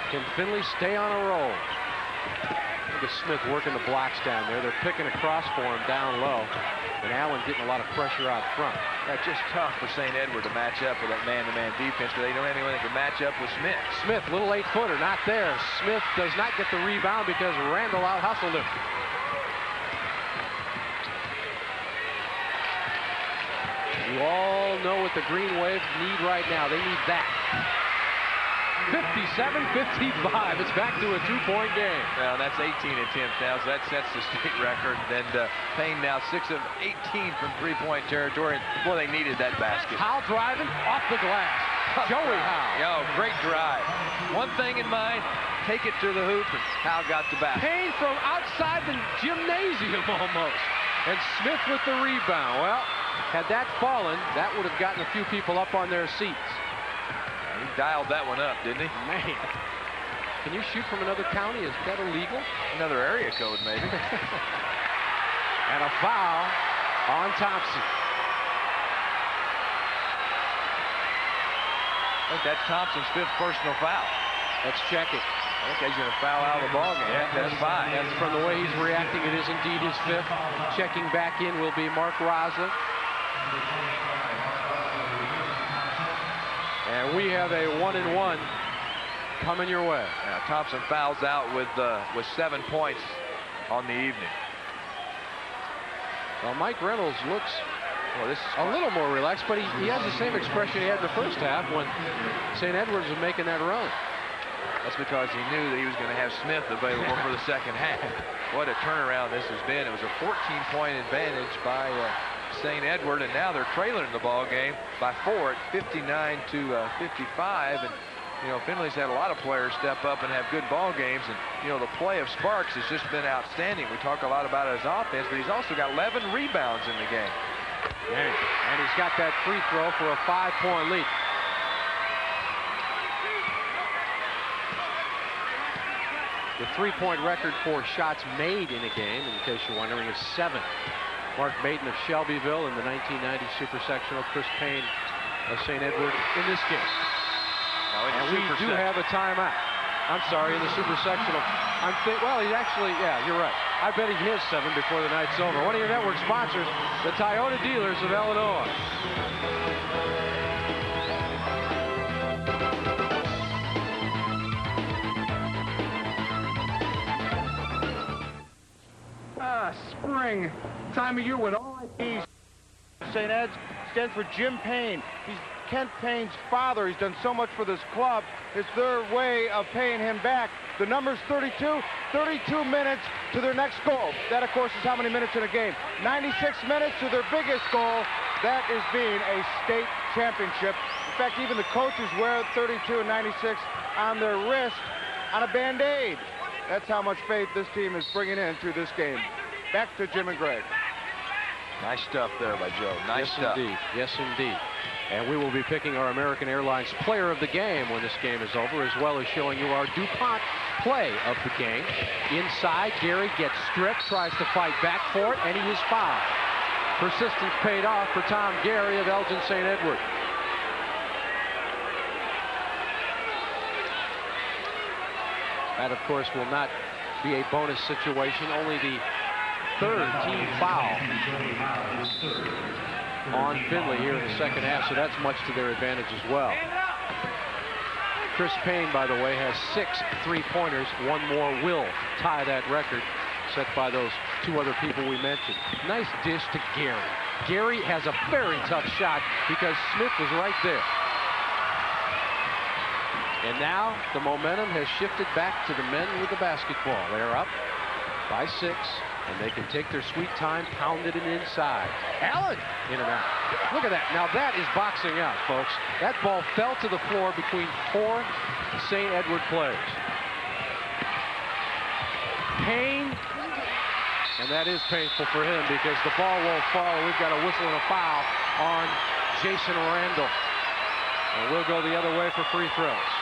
Can Findlay stay on a roll? Look at Smith working the blocks down there. They're picking across for him down low. And Allen getting a lot of pressure out front. That's just tough for St. Edward to match up with that man-to-man defense, but they don't have anyone that can match up with Smith. Smith, little 8-footer, not there. Smith does not get the rebound because Randall out-hustled him. You all know what the Green Wave need right now. They need that. 57-55. It's back to a 2-point game. Well, that's 18 attempts now, so that sets the state record. And Payne now 6 of 18 from 3-point territory. Boy, they needed that basket. Howell driving off the glass. Joey Howell. Great drive. One thing in mind, take it to the hoop, and Howell got the basket. Payne from outside the gymnasium almost. And Smith with the rebound. Well, had that fallen, that would have gotten a few people up on their seats. He dialed that one up, didn't he? Man. Can you shoot from another county? Is that illegal? Another area code, maybe. And a foul on Thompson. I think that's Thompson's 5th personal foul. Let's check it. I think he's going to foul out of the ballgame. Yeah, that's 5. That's from the way he's reacting. It is indeed his 5th. Checking back in will be Mark Roslin. And we have a 1-and-1 coming your way. Now, Thompson fouls out with 7 points on the evening. Well, Mike Reynolds looks a little more relaxed, but he has the same expression he had in the first half when St. Edwards was making that run. That's because he knew that he was going to have Smith available for the second half. What a turnaround this has been. It was a 14-point advantage by St. Edward, and now they're trailing the ball game by 4 at 59-55. And Findlay's had a lot of players step up and have good ball games, and the play of Sparks has just been outstanding. We talk a lot about his offense, but he's also got 11 rebounds in the game. And he's got that free throw for a 5-point lead. The 3-point record for shots made in a game, in case you're wondering, is 7. Mark Maiden of Shelbyville in the 1990 Super Sectional. Chris Payne of St. Edward in this game. And we do have a timeout. I'm sorry, in the Super Sectional. Well, he's actually, yeah, you're right. I bet he hits 7 before the night's over. One of your network sponsors, the Toyota dealers of Illinois. Spring, time of year when all I see St. Ed's stands for Jim Payne. He's Kent Payne's father. He's done so much for this club. It's their way of paying him back. The number's 32 minutes to their next goal. That, of course, is how many minutes in a game? 96 minutes to their biggest goal. That is being a state championship. In fact, even the coaches wear 32 and 96 on their wrist on a Band-Aid. That's how much faith this team is bringing into this game. Back to Jim and Greg. Nice stuff there by Joe. Nice stuff. Indeed. Yes, indeed. And we will be picking our American Airlines Player of the Game when this game is over, as well as showing you our DuPont play of the game. Inside, Gary gets stripped, tries to fight back for it, and he is fouled. Persistence paid off for Tom Gary of Elgin St. Edward. That, of course, will not be a bonus situation. Only the third team foul on Findlay here in the second half, so that's much to their advantage as well. Chris Payne, by the way, has 6 3-pointers. One more will tie that record set by those 2 other people we mentioned. Nice dish to Gary. Gary has a very tough shot because Smith was right there. And now the momentum has shifted back to the men with the basketball. They're up by 6, and they can take their sweet time, pound it inside. Allen in and out. Look at that. Now that is boxing out, folks. That ball fell to the floor between 4 St. Edward players. Payne, and that is painful for him because the ball won't fall. We've got a whistle and a foul on Jason Randall. And we'll go the other way for free throws.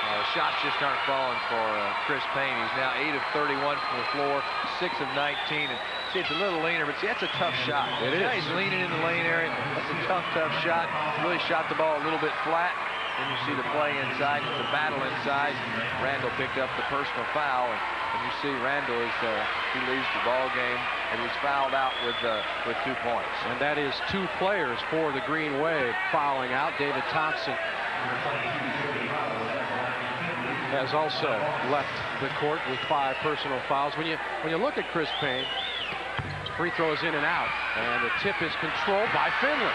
The shots just aren't falling for Chris Payne. He's now 8 of 31 from the floor, 6 of 19. And see, it's a little leaner, but see, that's a tough shot. It is. He's leaning in the lane area. That's a tough shot. Really shot the ball a little bit flat. Then you see the play inside. It's a battle inside. Randall picked up the personal foul. And you see Randall is he leaves the ball game, and he's fouled out with 2 points. And that is 2 players for the Green Wave fouling out. David Thompson has also left the court with 5 personal fouls. When you look at Chris Payne, free throws in and out, and the tip is controlled by Findlay.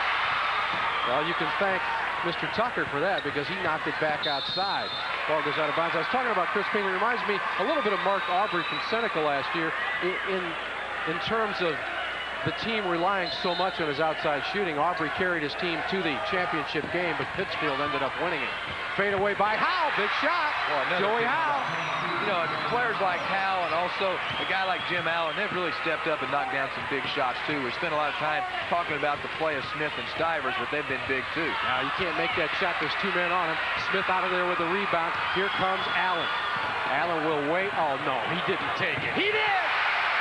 Well, you can thank Mr. Tucker for that because he knocked it back outside. Ball goes out of bounds. I was talking about Chris Payne. It reminds me a little bit of Mark Aubrey from Seneca last year in terms of the team relying so much on his outside shooting. Aubrey carried his team to the championship game, but Pittsfield ended up winning it. Fade away by Howe. Big shot. Joey Howe. You know, players like Howe and also a guy like Jim Allen, they've really stepped up and knocked down some big shots, too. We spent a lot of time talking about the play of Smith and Stivers, but they've been big, too. Now, you can't make that shot. There's 2 men on him. Smith out of there with a rebound. Here comes Allen. Allen will wait. Oh, no, he didn't take it. He did!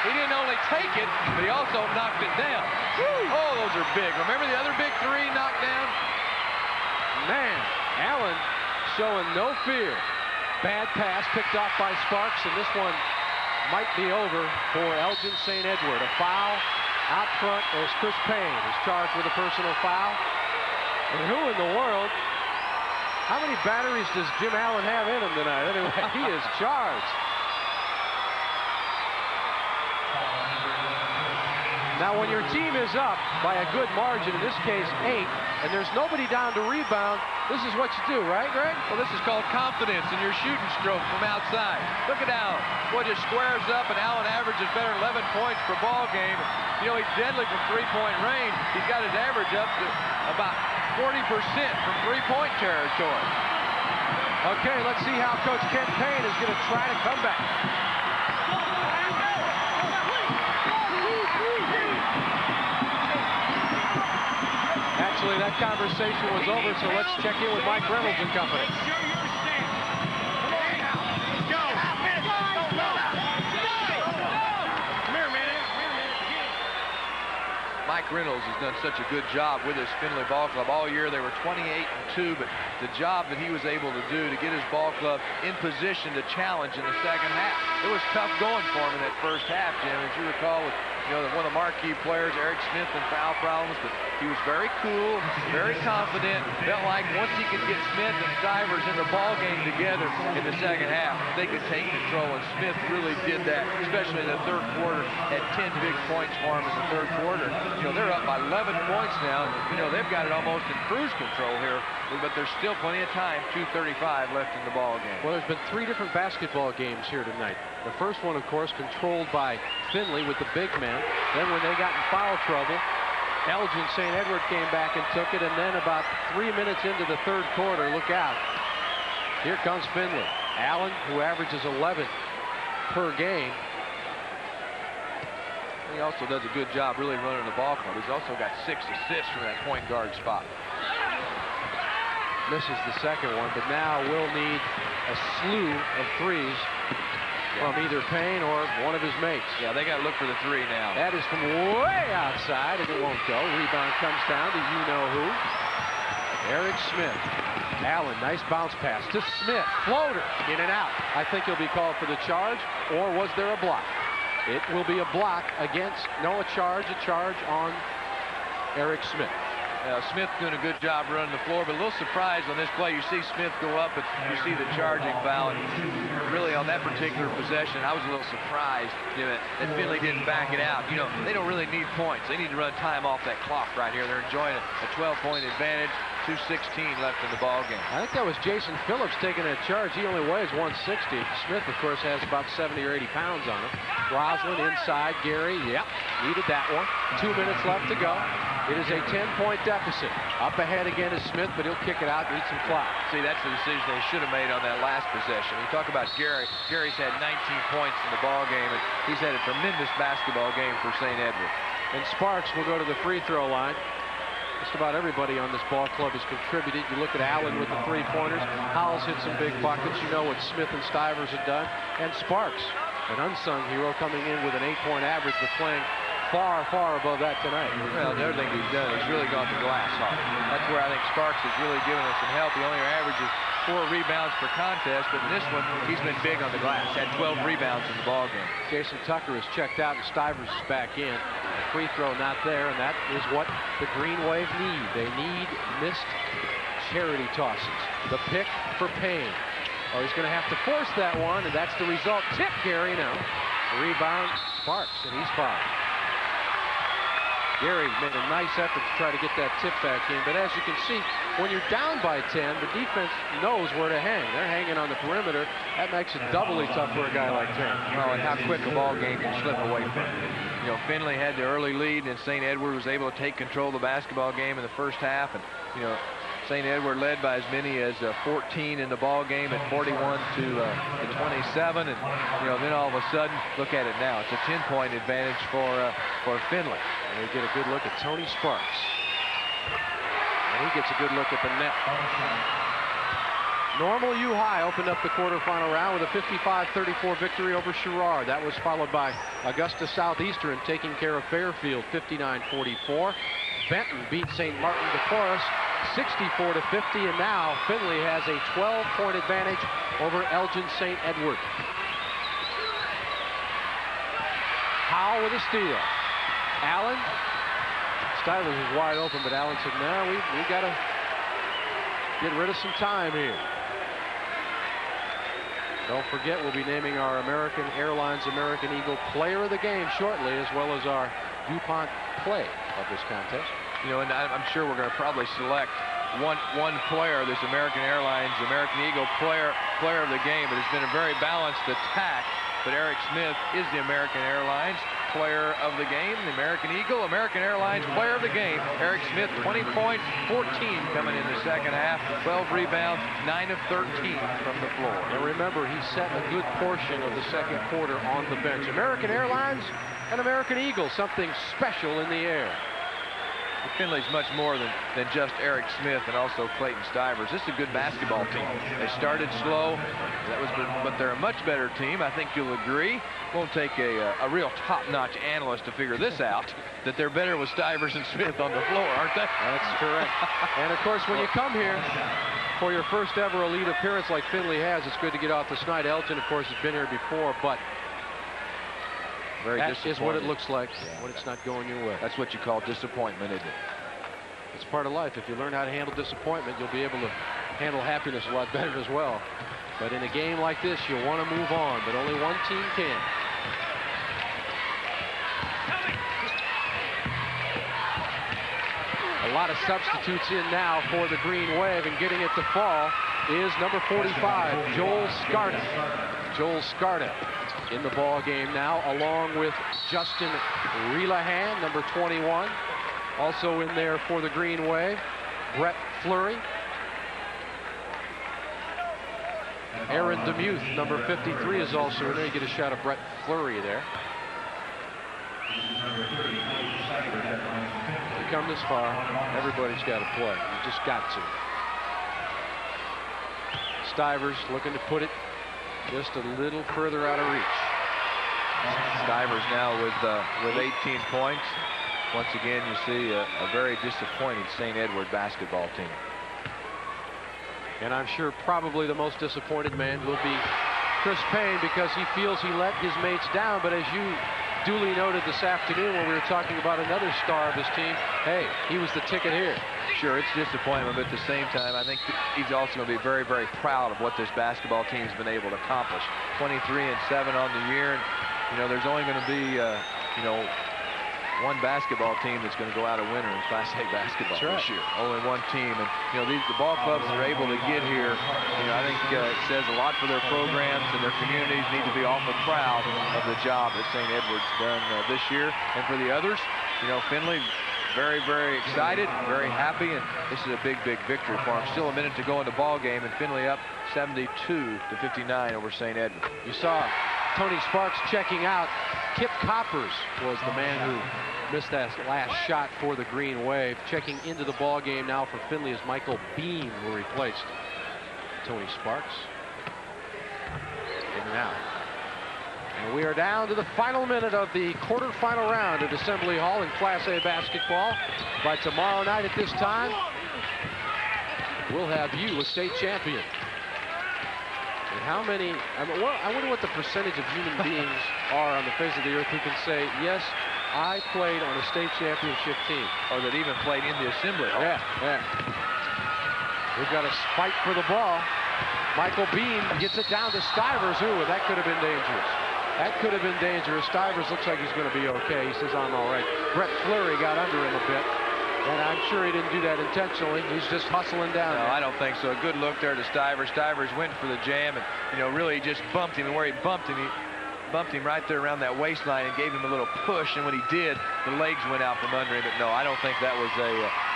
He didn't only take it, but he also knocked it down. Woo! Oh, those are big. Remember the other big 3 knocked down? Man, Allen showing no fear. Bad pass picked off by Sparks, and this one might be over for Elgin St. Edward. A foul out front as Chris Payne is charged with a personal foul. And who in the world, how many batteries does Jim Allen have in him tonight? Anyway, he is charged. Now, when your team is up by a good margin, in this case 8, and there's nobody down to rebound, this is what you do, right, Greg? Well, this is called confidence in your shooting stroke from outside. Look at Allen. Boy, just squares up, and Allen averages better than 11 points per ball game. You know, he's deadly from 3-point range. He's got his average up to about 40% from 3-point territory. Okay, let's see how Coach Kent Payne is going to try to come back. Actually, that conversation was over, so let's check in with Mike Reynolds and company. Mike Reynolds has done such a good job with his Findlay ball club. All year they were 28-2, but the job that he was able to do to get his ball club in position to challenge in the second half. It was tough going for him in that first half, Jim. As you recall, with one of the marquee players, Eric Smith, and foul problems, but he was very cool, very confident. Felt like once he could get Smith and Stivers in the ball game together in the second half, they could take control, and Smith really did that, especially in the third quarter. Had 10 big points for him in the third quarter. They're up by 11 points now. They've got it almost in cruise control here, but there's still plenty of time. 2:35 left in the ball game. Well, there's been 3 different basketball games here tonight. The first one, of course, controlled by Findlay with the big men. Then when they got in foul trouble, Elgin St. Edward came back and took it. And then about 3 minutes into the third quarter, look out. Here comes Findlay. Allen, who averages 11 per game. He also does a good job really running the ball club. He's also got 6 assists from that point guard spot. Misses the second one, but now will need a slew of threes from either Payne or one of his mates. Yeah, they got to look for the three now. That is from way outside, and it won't go. Rebound comes down to you-know-who. Eric Smith. Allen, nice bounce pass to Smith. Floater, in and out. I think he'll be called for the charge, or was there a block? It will be a block against, no, a charge on Eric Smith. Smith doing a good job running the floor, but a little surprised on this play. You see Smith go up, but you see the charging foul. And really, on that particular possession, I was a little surprised that Findlay didn't back it out. You know, they don't really need points. They need to run time off that clock right here. They're enjoying a 12-point advantage. 2:16 left in the ball game. I think that was Jason Phillips taking that charge. He only weighs 160. Smith, of course, has about 70 or 80 pounds on him. Roslin inside. Gary, yep, needed that one. 2 minutes left to go. It is a 10-point deficit. Up ahead again is Smith, but he'll kick it out, need some clock. See, that's the decision they should have made on that last possession. You talk about Gary. Gary's had 19 points in the ball game, and he's had a tremendous basketball game for St. Edward. And Sparks will go to the free throw line. Just about everybody on this ball club has contributed. You look at Allen with the three-pointers. Howells hit some big buckets. You know what Smith and Stivers have done. And Sparks, an unsung hero, coming in with an 8-point average, but playing far, far above that tonight. Well, the other thing he's done, he's really gone to glass hard. That's where I think Sparks has really given us some help. He only averages 4 rebounds per contest, but in this one, he's been big on the glass. Had 12 rebounds in the ball game. Jason Tucker is checked out, and Stivers is back in. A free throw not there, and that is what the Green Wave need. They need missed charity tosses. The pick for Payne. Oh, he's going to have to force that one, and that's the result. Tip Gary now. Rebound Sparks, and he's fouled. Gary made a nice effort to try to get that tip back in, but as you can see, when you're down by 10, the defense knows where to hang. They're hanging on the perimeter. That makes it doubly tough for a guy like Payne. Oh, and how quick a ball game can slip away from him. You know, Findlay had the early lead, and St. Edward was able to take control of the basketball game in the first half, and, you know, St. Edward led by as many as 14 in the ball game at 41 to 27, and you know, then all of a sudden, look at it now. It's a 10-point advantage for Findlay. And we get a good look at Tony Sparks, and he gets a good look at the net. Normal U High opened up the quarterfinal round with a 55-34 victory over Sherrard. That was followed by Augusta Southeastern taking care of Fairfield 59-44. Benton beat St. Martin de Porres 64-50, and now Findlay has a 12-point advantage over Elgin St. Edward. Howell with a steal. Allen. Stivers was wide open, but Allen said, no, we got to get rid of some time here. Don't forget, we'll be naming our American Airlines American Eagle Player of the Game shortly, as well as our DuPont Play of this contest. You know, and I'm sure we're going to probably select one player, this American Airlines American Eagle player of the game, but it's been a very balanced attack. But Eric Smith is the American Airlines player of the game, the American Eagle, American Airlines player of the game. Eric Smith, 20 points, 14 coming in the second half, 12 rebounds, 9 of 13 from the floor. And remember, he set a good portion of the second quarter on the bench. American Airlines and American Eagle, something special in the air. Findlay's much more than just Eric Smith and also Clayton Stivers. This is a good basketball team. They started slow, but they're a much better team. I think you'll agree. Won't take a real top-notch analyst to figure this out, that they're better with Stivers and Smith on the floor, aren't they? That's correct. And of course, when you come here for your first ever elite appearance like Findlay has, it's good to get off the snide. Elgin, of course, has been here before, but that is what it looks like when it's not going your way. That's what you call disappointment, isn't it? It's part of life. If you learn how to handle disappointment, you'll be able to handle happiness a lot better as well. But in a game like this, you want to move on, but only one team can. A lot of substitutes in now for the Green Wave, and getting it to fall is number 45, Joel Scarta. Joel Scarta in the ball game now, along with Justin Relahan, number 21. Also in there for the Green Wave, Brett Fleury. Aaron Demuth, number 53, is also in there. You get a shot of Brett Fleury there. You come this far, everybody's got to play. You just got to. Stivers looking to put it just a little further out of reach. Stivers now with 18 points. Once again, you see a very disappointed St. Edward basketball team. And I'm sure probably the most disappointed man will be Chris Payne, because he feels he let his mates down. But as you duly noted this afternoon when we were talking about another star of his team, hey, he was the ticket here. Sure, it's disappointment, but at the same time, I think he's also going to be very, very proud of what this basketball team's been able to accomplish. 23-7 on the year, and you know, there's only going to be you know, one basketball team that's going to go out a winner in Class A basketball this year. Only one team, and you know, the ball clubs that are able to get here, you know, I think it says a lot for their programs, and their communities need to be awful proud of the job that St. Edward's done this year. And for the others, you know, Findlay, very, very excited, very happy, and this is a big, big victory for them. Still a minute to go in the ball game, and Findlay up 72-59 over St. Edward. You saw Tony Sparks checking out. Kip Coppers was the man who missed that last shot for the Green Wave. Checking into the ball game now for Findlay is Michael Beam, who replaced Tony Sparks. In and out. And we are down to the final minute of the quarterfinal round at Assembly Hall in Class A basketball. By tomorrow night at this time, we'll have you a state champion. And how many, I wonder what the percentage of human beings are on the face of the earth who can say, yes, I played on a state championship team. Or that even played in the Assembly Hall. Yeah. We've got a fight for the ball. Michael Beam gets it down to Stivers. Ooh, that could have been dangerous. That could have been dangerous. Stivers looks like he's going to be okay. He says, I'm all right. Brett Fleury got under him a bit. And I'm sure he didn't do that intentionally. He's just hustling down. No, I don't think so. A good look there to Stivers. Stivers went for the jam and, you know, really just bumped him. And where he bumped him right there around that waistline and gave him a little push. And when he did, the legs went out from under him. But no, I don't think that was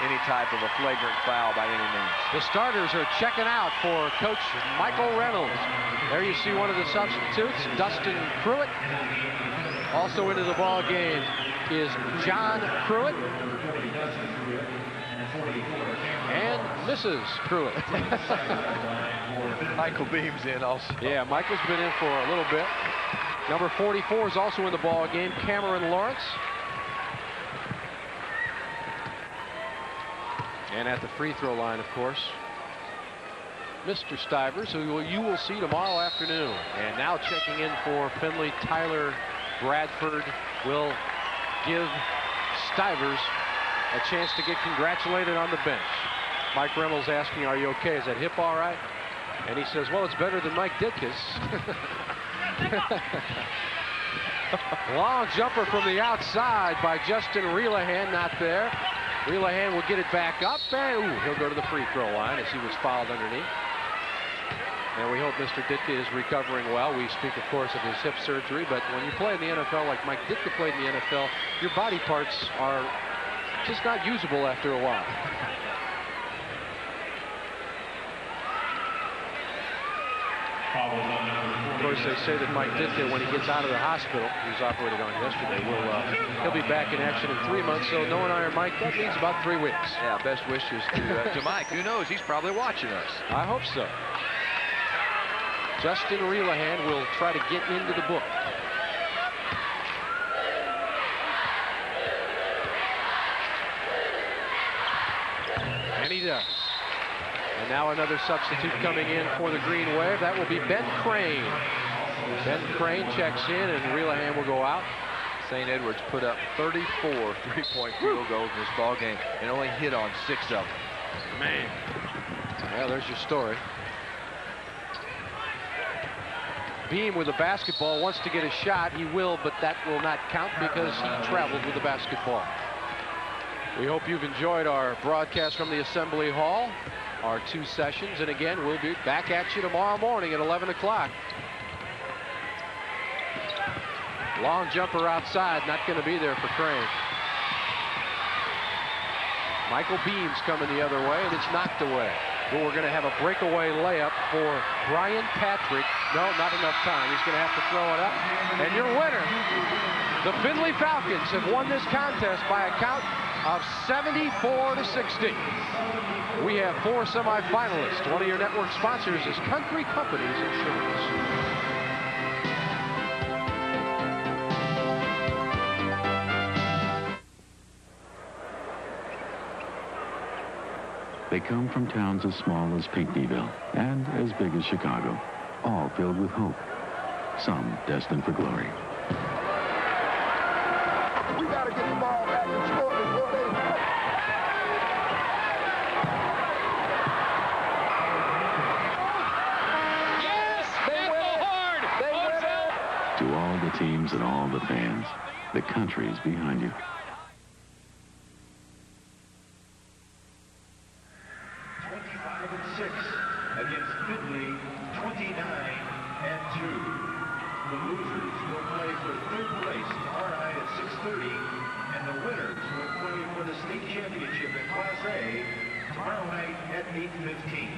any type of a flagrant foul by any means. The starters are checking out for Coach Michael Reynolds. There you see one of the substitutes, Dustin Pruitt. Also into the ball game is John Pruitt. And Mrs. Pruitt. Michael Beam's in also. Yeah, Michael's been in for a little bit. Number 44 is also in the ball game, Cameron Lawrence. And at the free throw line, of course, Mr. Stivers, who you will see tomorrow afternoon. And now checking in for Findlay, Tyler Bradford will give Stivers a chance to get congratulated on the bench. Mike Reynolds asking, are you okay? Is that hip all right? And he says, well, it's better than Mike Ditka's. Long jumper from the outside by Justin Reelahan, not there. Reelahan will get it back up, and he'll go to the free throw line as he was fouled underneath. And we hope Mr. Ditka is recovering well. We speak, of course, of his hip surgery, but when you play in the NFL like Mike Ditka played in the NFL, your body parts are just not usable after a while. Of course, they say that Mike Ditka, when he gets out of the hospital, he was operated on yesterday, he'll be back in action in 3 months. So knowing Iron Mike, that means about 3 weeks. Yeah, best wishes to Mike. Who knows? He's probably watching us. I hope so. Justin Reelahan will try to get into the book. And he does. And now another substitute coming in for the Green Wave. That will be Ben Crane. Ben Crane checks in, and Reelahan will go out. St. Edward's put up 34 three-point field goals in this ball game and only hit on 6 of them. Man. Well, there's your story. Beam with the basketball wants to get a shot. He will, but that will not count because he traveled with the basketball. We hope you've enjoyed our broadcast from the Assembly Hall, our 2 sessions. And again, we'll be back at you tomorrow morning at 11 o'clock. Long jumper outside, not going to be there for Crane. Michael Beam's coming the other way, and it's knocked away. But we're going to have a breakaway layup for Brian Patrick. No, not enough time. He's going to have to throw it up. And your winner, the Findlay Falcons, have won this contest by a count of 74-60. We have 4 semifinalists. One of your network sponsors is Country Companies Insurance. They come from towns as small as Pinckneyville and as big as Chicago, all filled with hope, some destined for glory. We got to get the ball back and score before they... Yes! They win it! Hard! They win it! To all the teams and all the fans, the country's behind you. Against Findlay, 29-2. The losers will play for third place tomorrow night at 6:30, and the winners will play for the state championship in Class A tomorrow night at 8:15.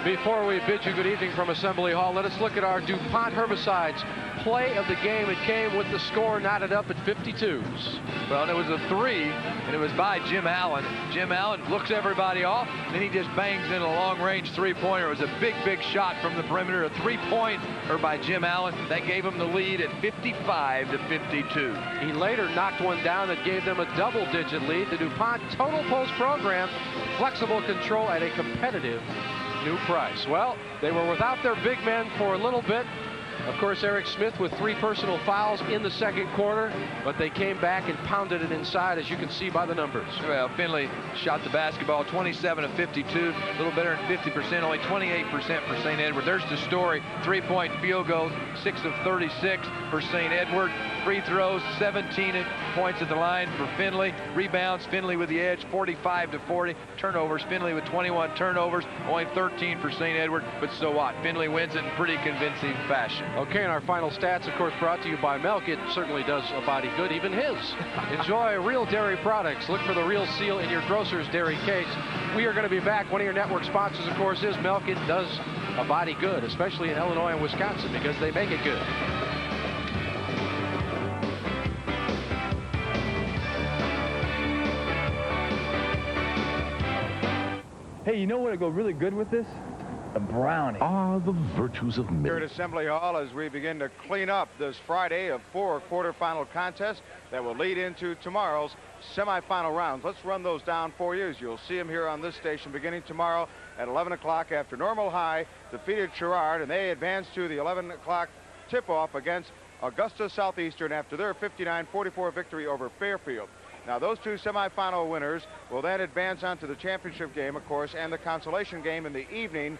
Before we bid you good evening from Assembly Hall, let us look at our DuPont herbicides play of the game. It came with the score knotted up at 52s. Well, and it was a 3, and it was by Jim Allen. Jim Allen looks everybody off, then he just bangs in a long-range three-pointer. It was a big, big shot from the perimeter, a three-pointer by Jim Allen. That gave him the lead at 55-52. He later knocked one down that gave them a double-digit lead. The DuPont Total Post program, flexible control at a competitive new price. Well, they were without their big men for a little bit. Of course, Eric Smith with 3 personal fouls in the second quarter, but they came back and pounded it inside, as you can see by the numbers. Well, Findlay shot the basketball 27 of 52, a little better than 50%, only 28% for St. Edward. There's the story. 3-point field goals, 6 of 36 for St. Edward. Free throws, 17 points at the line for Findlay. Rebounds, Findlay with the edge, 45-40. Turnovers, Findlay with 21 turnovers, only 13 for St. Edward, but so what? Findlay wins it in pretty convincing fashion. Okay, and our final stats, of course, brought to you by Milk. It certainly does a body good, even his. Enjoy real dairy products. Look for the real seal in your grocer's dairy case. We are going to be back. One of your network sponsors, of course, is Milk. It does a body good, especially in Illinois and Wisconsin, because they make it good. Hey, you know what would go really good with this? A brownie. Ah, the virtues of milk. Here at Assembly Hall as we begin to clean up this Friday of 4 quarterfinal contests that will lead into tomorrow's semifinal rounds. Let's run those down for you, as you'll see them here on this station beginning tomorrow at 11 o'clock after Normal High defeated Sherrard, and they advance to the 11 o'clock tip-off against Augusta Southeastern after their 59-44 victory over Fairfield. Now, those 2 semifinal winners will then advance on to the championship game, of course, and the consolation game in the evening.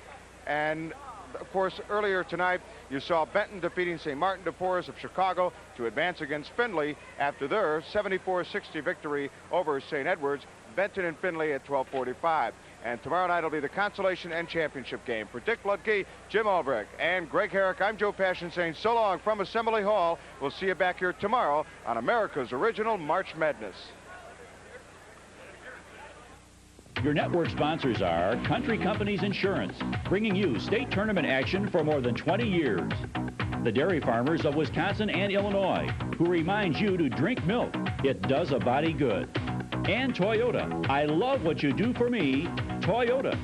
And, of course, earlier tonight, you saw Benton defeating St. Martin de Porres of Chicago to advance against Findlay after their 74-60 victory over St. Edwards. Benton and Findlay at 12:45. And tomorrow night will be the consolation and championship game. For Dick Ludke, Jim Albrecht, and Greg Herrick, I'm Joe Passion saying so long from Assembly Hall. We'll see you back here tomorrow on America's original March Madness. Your network sponsors are Country Companies Insurance, bringing you state tournament action for more than 20 years. The dairy farmers of Wisconsin and Illinois, who reminds you to drink milk. It does a body good. And Toyota. I love what you do for me, Toyota.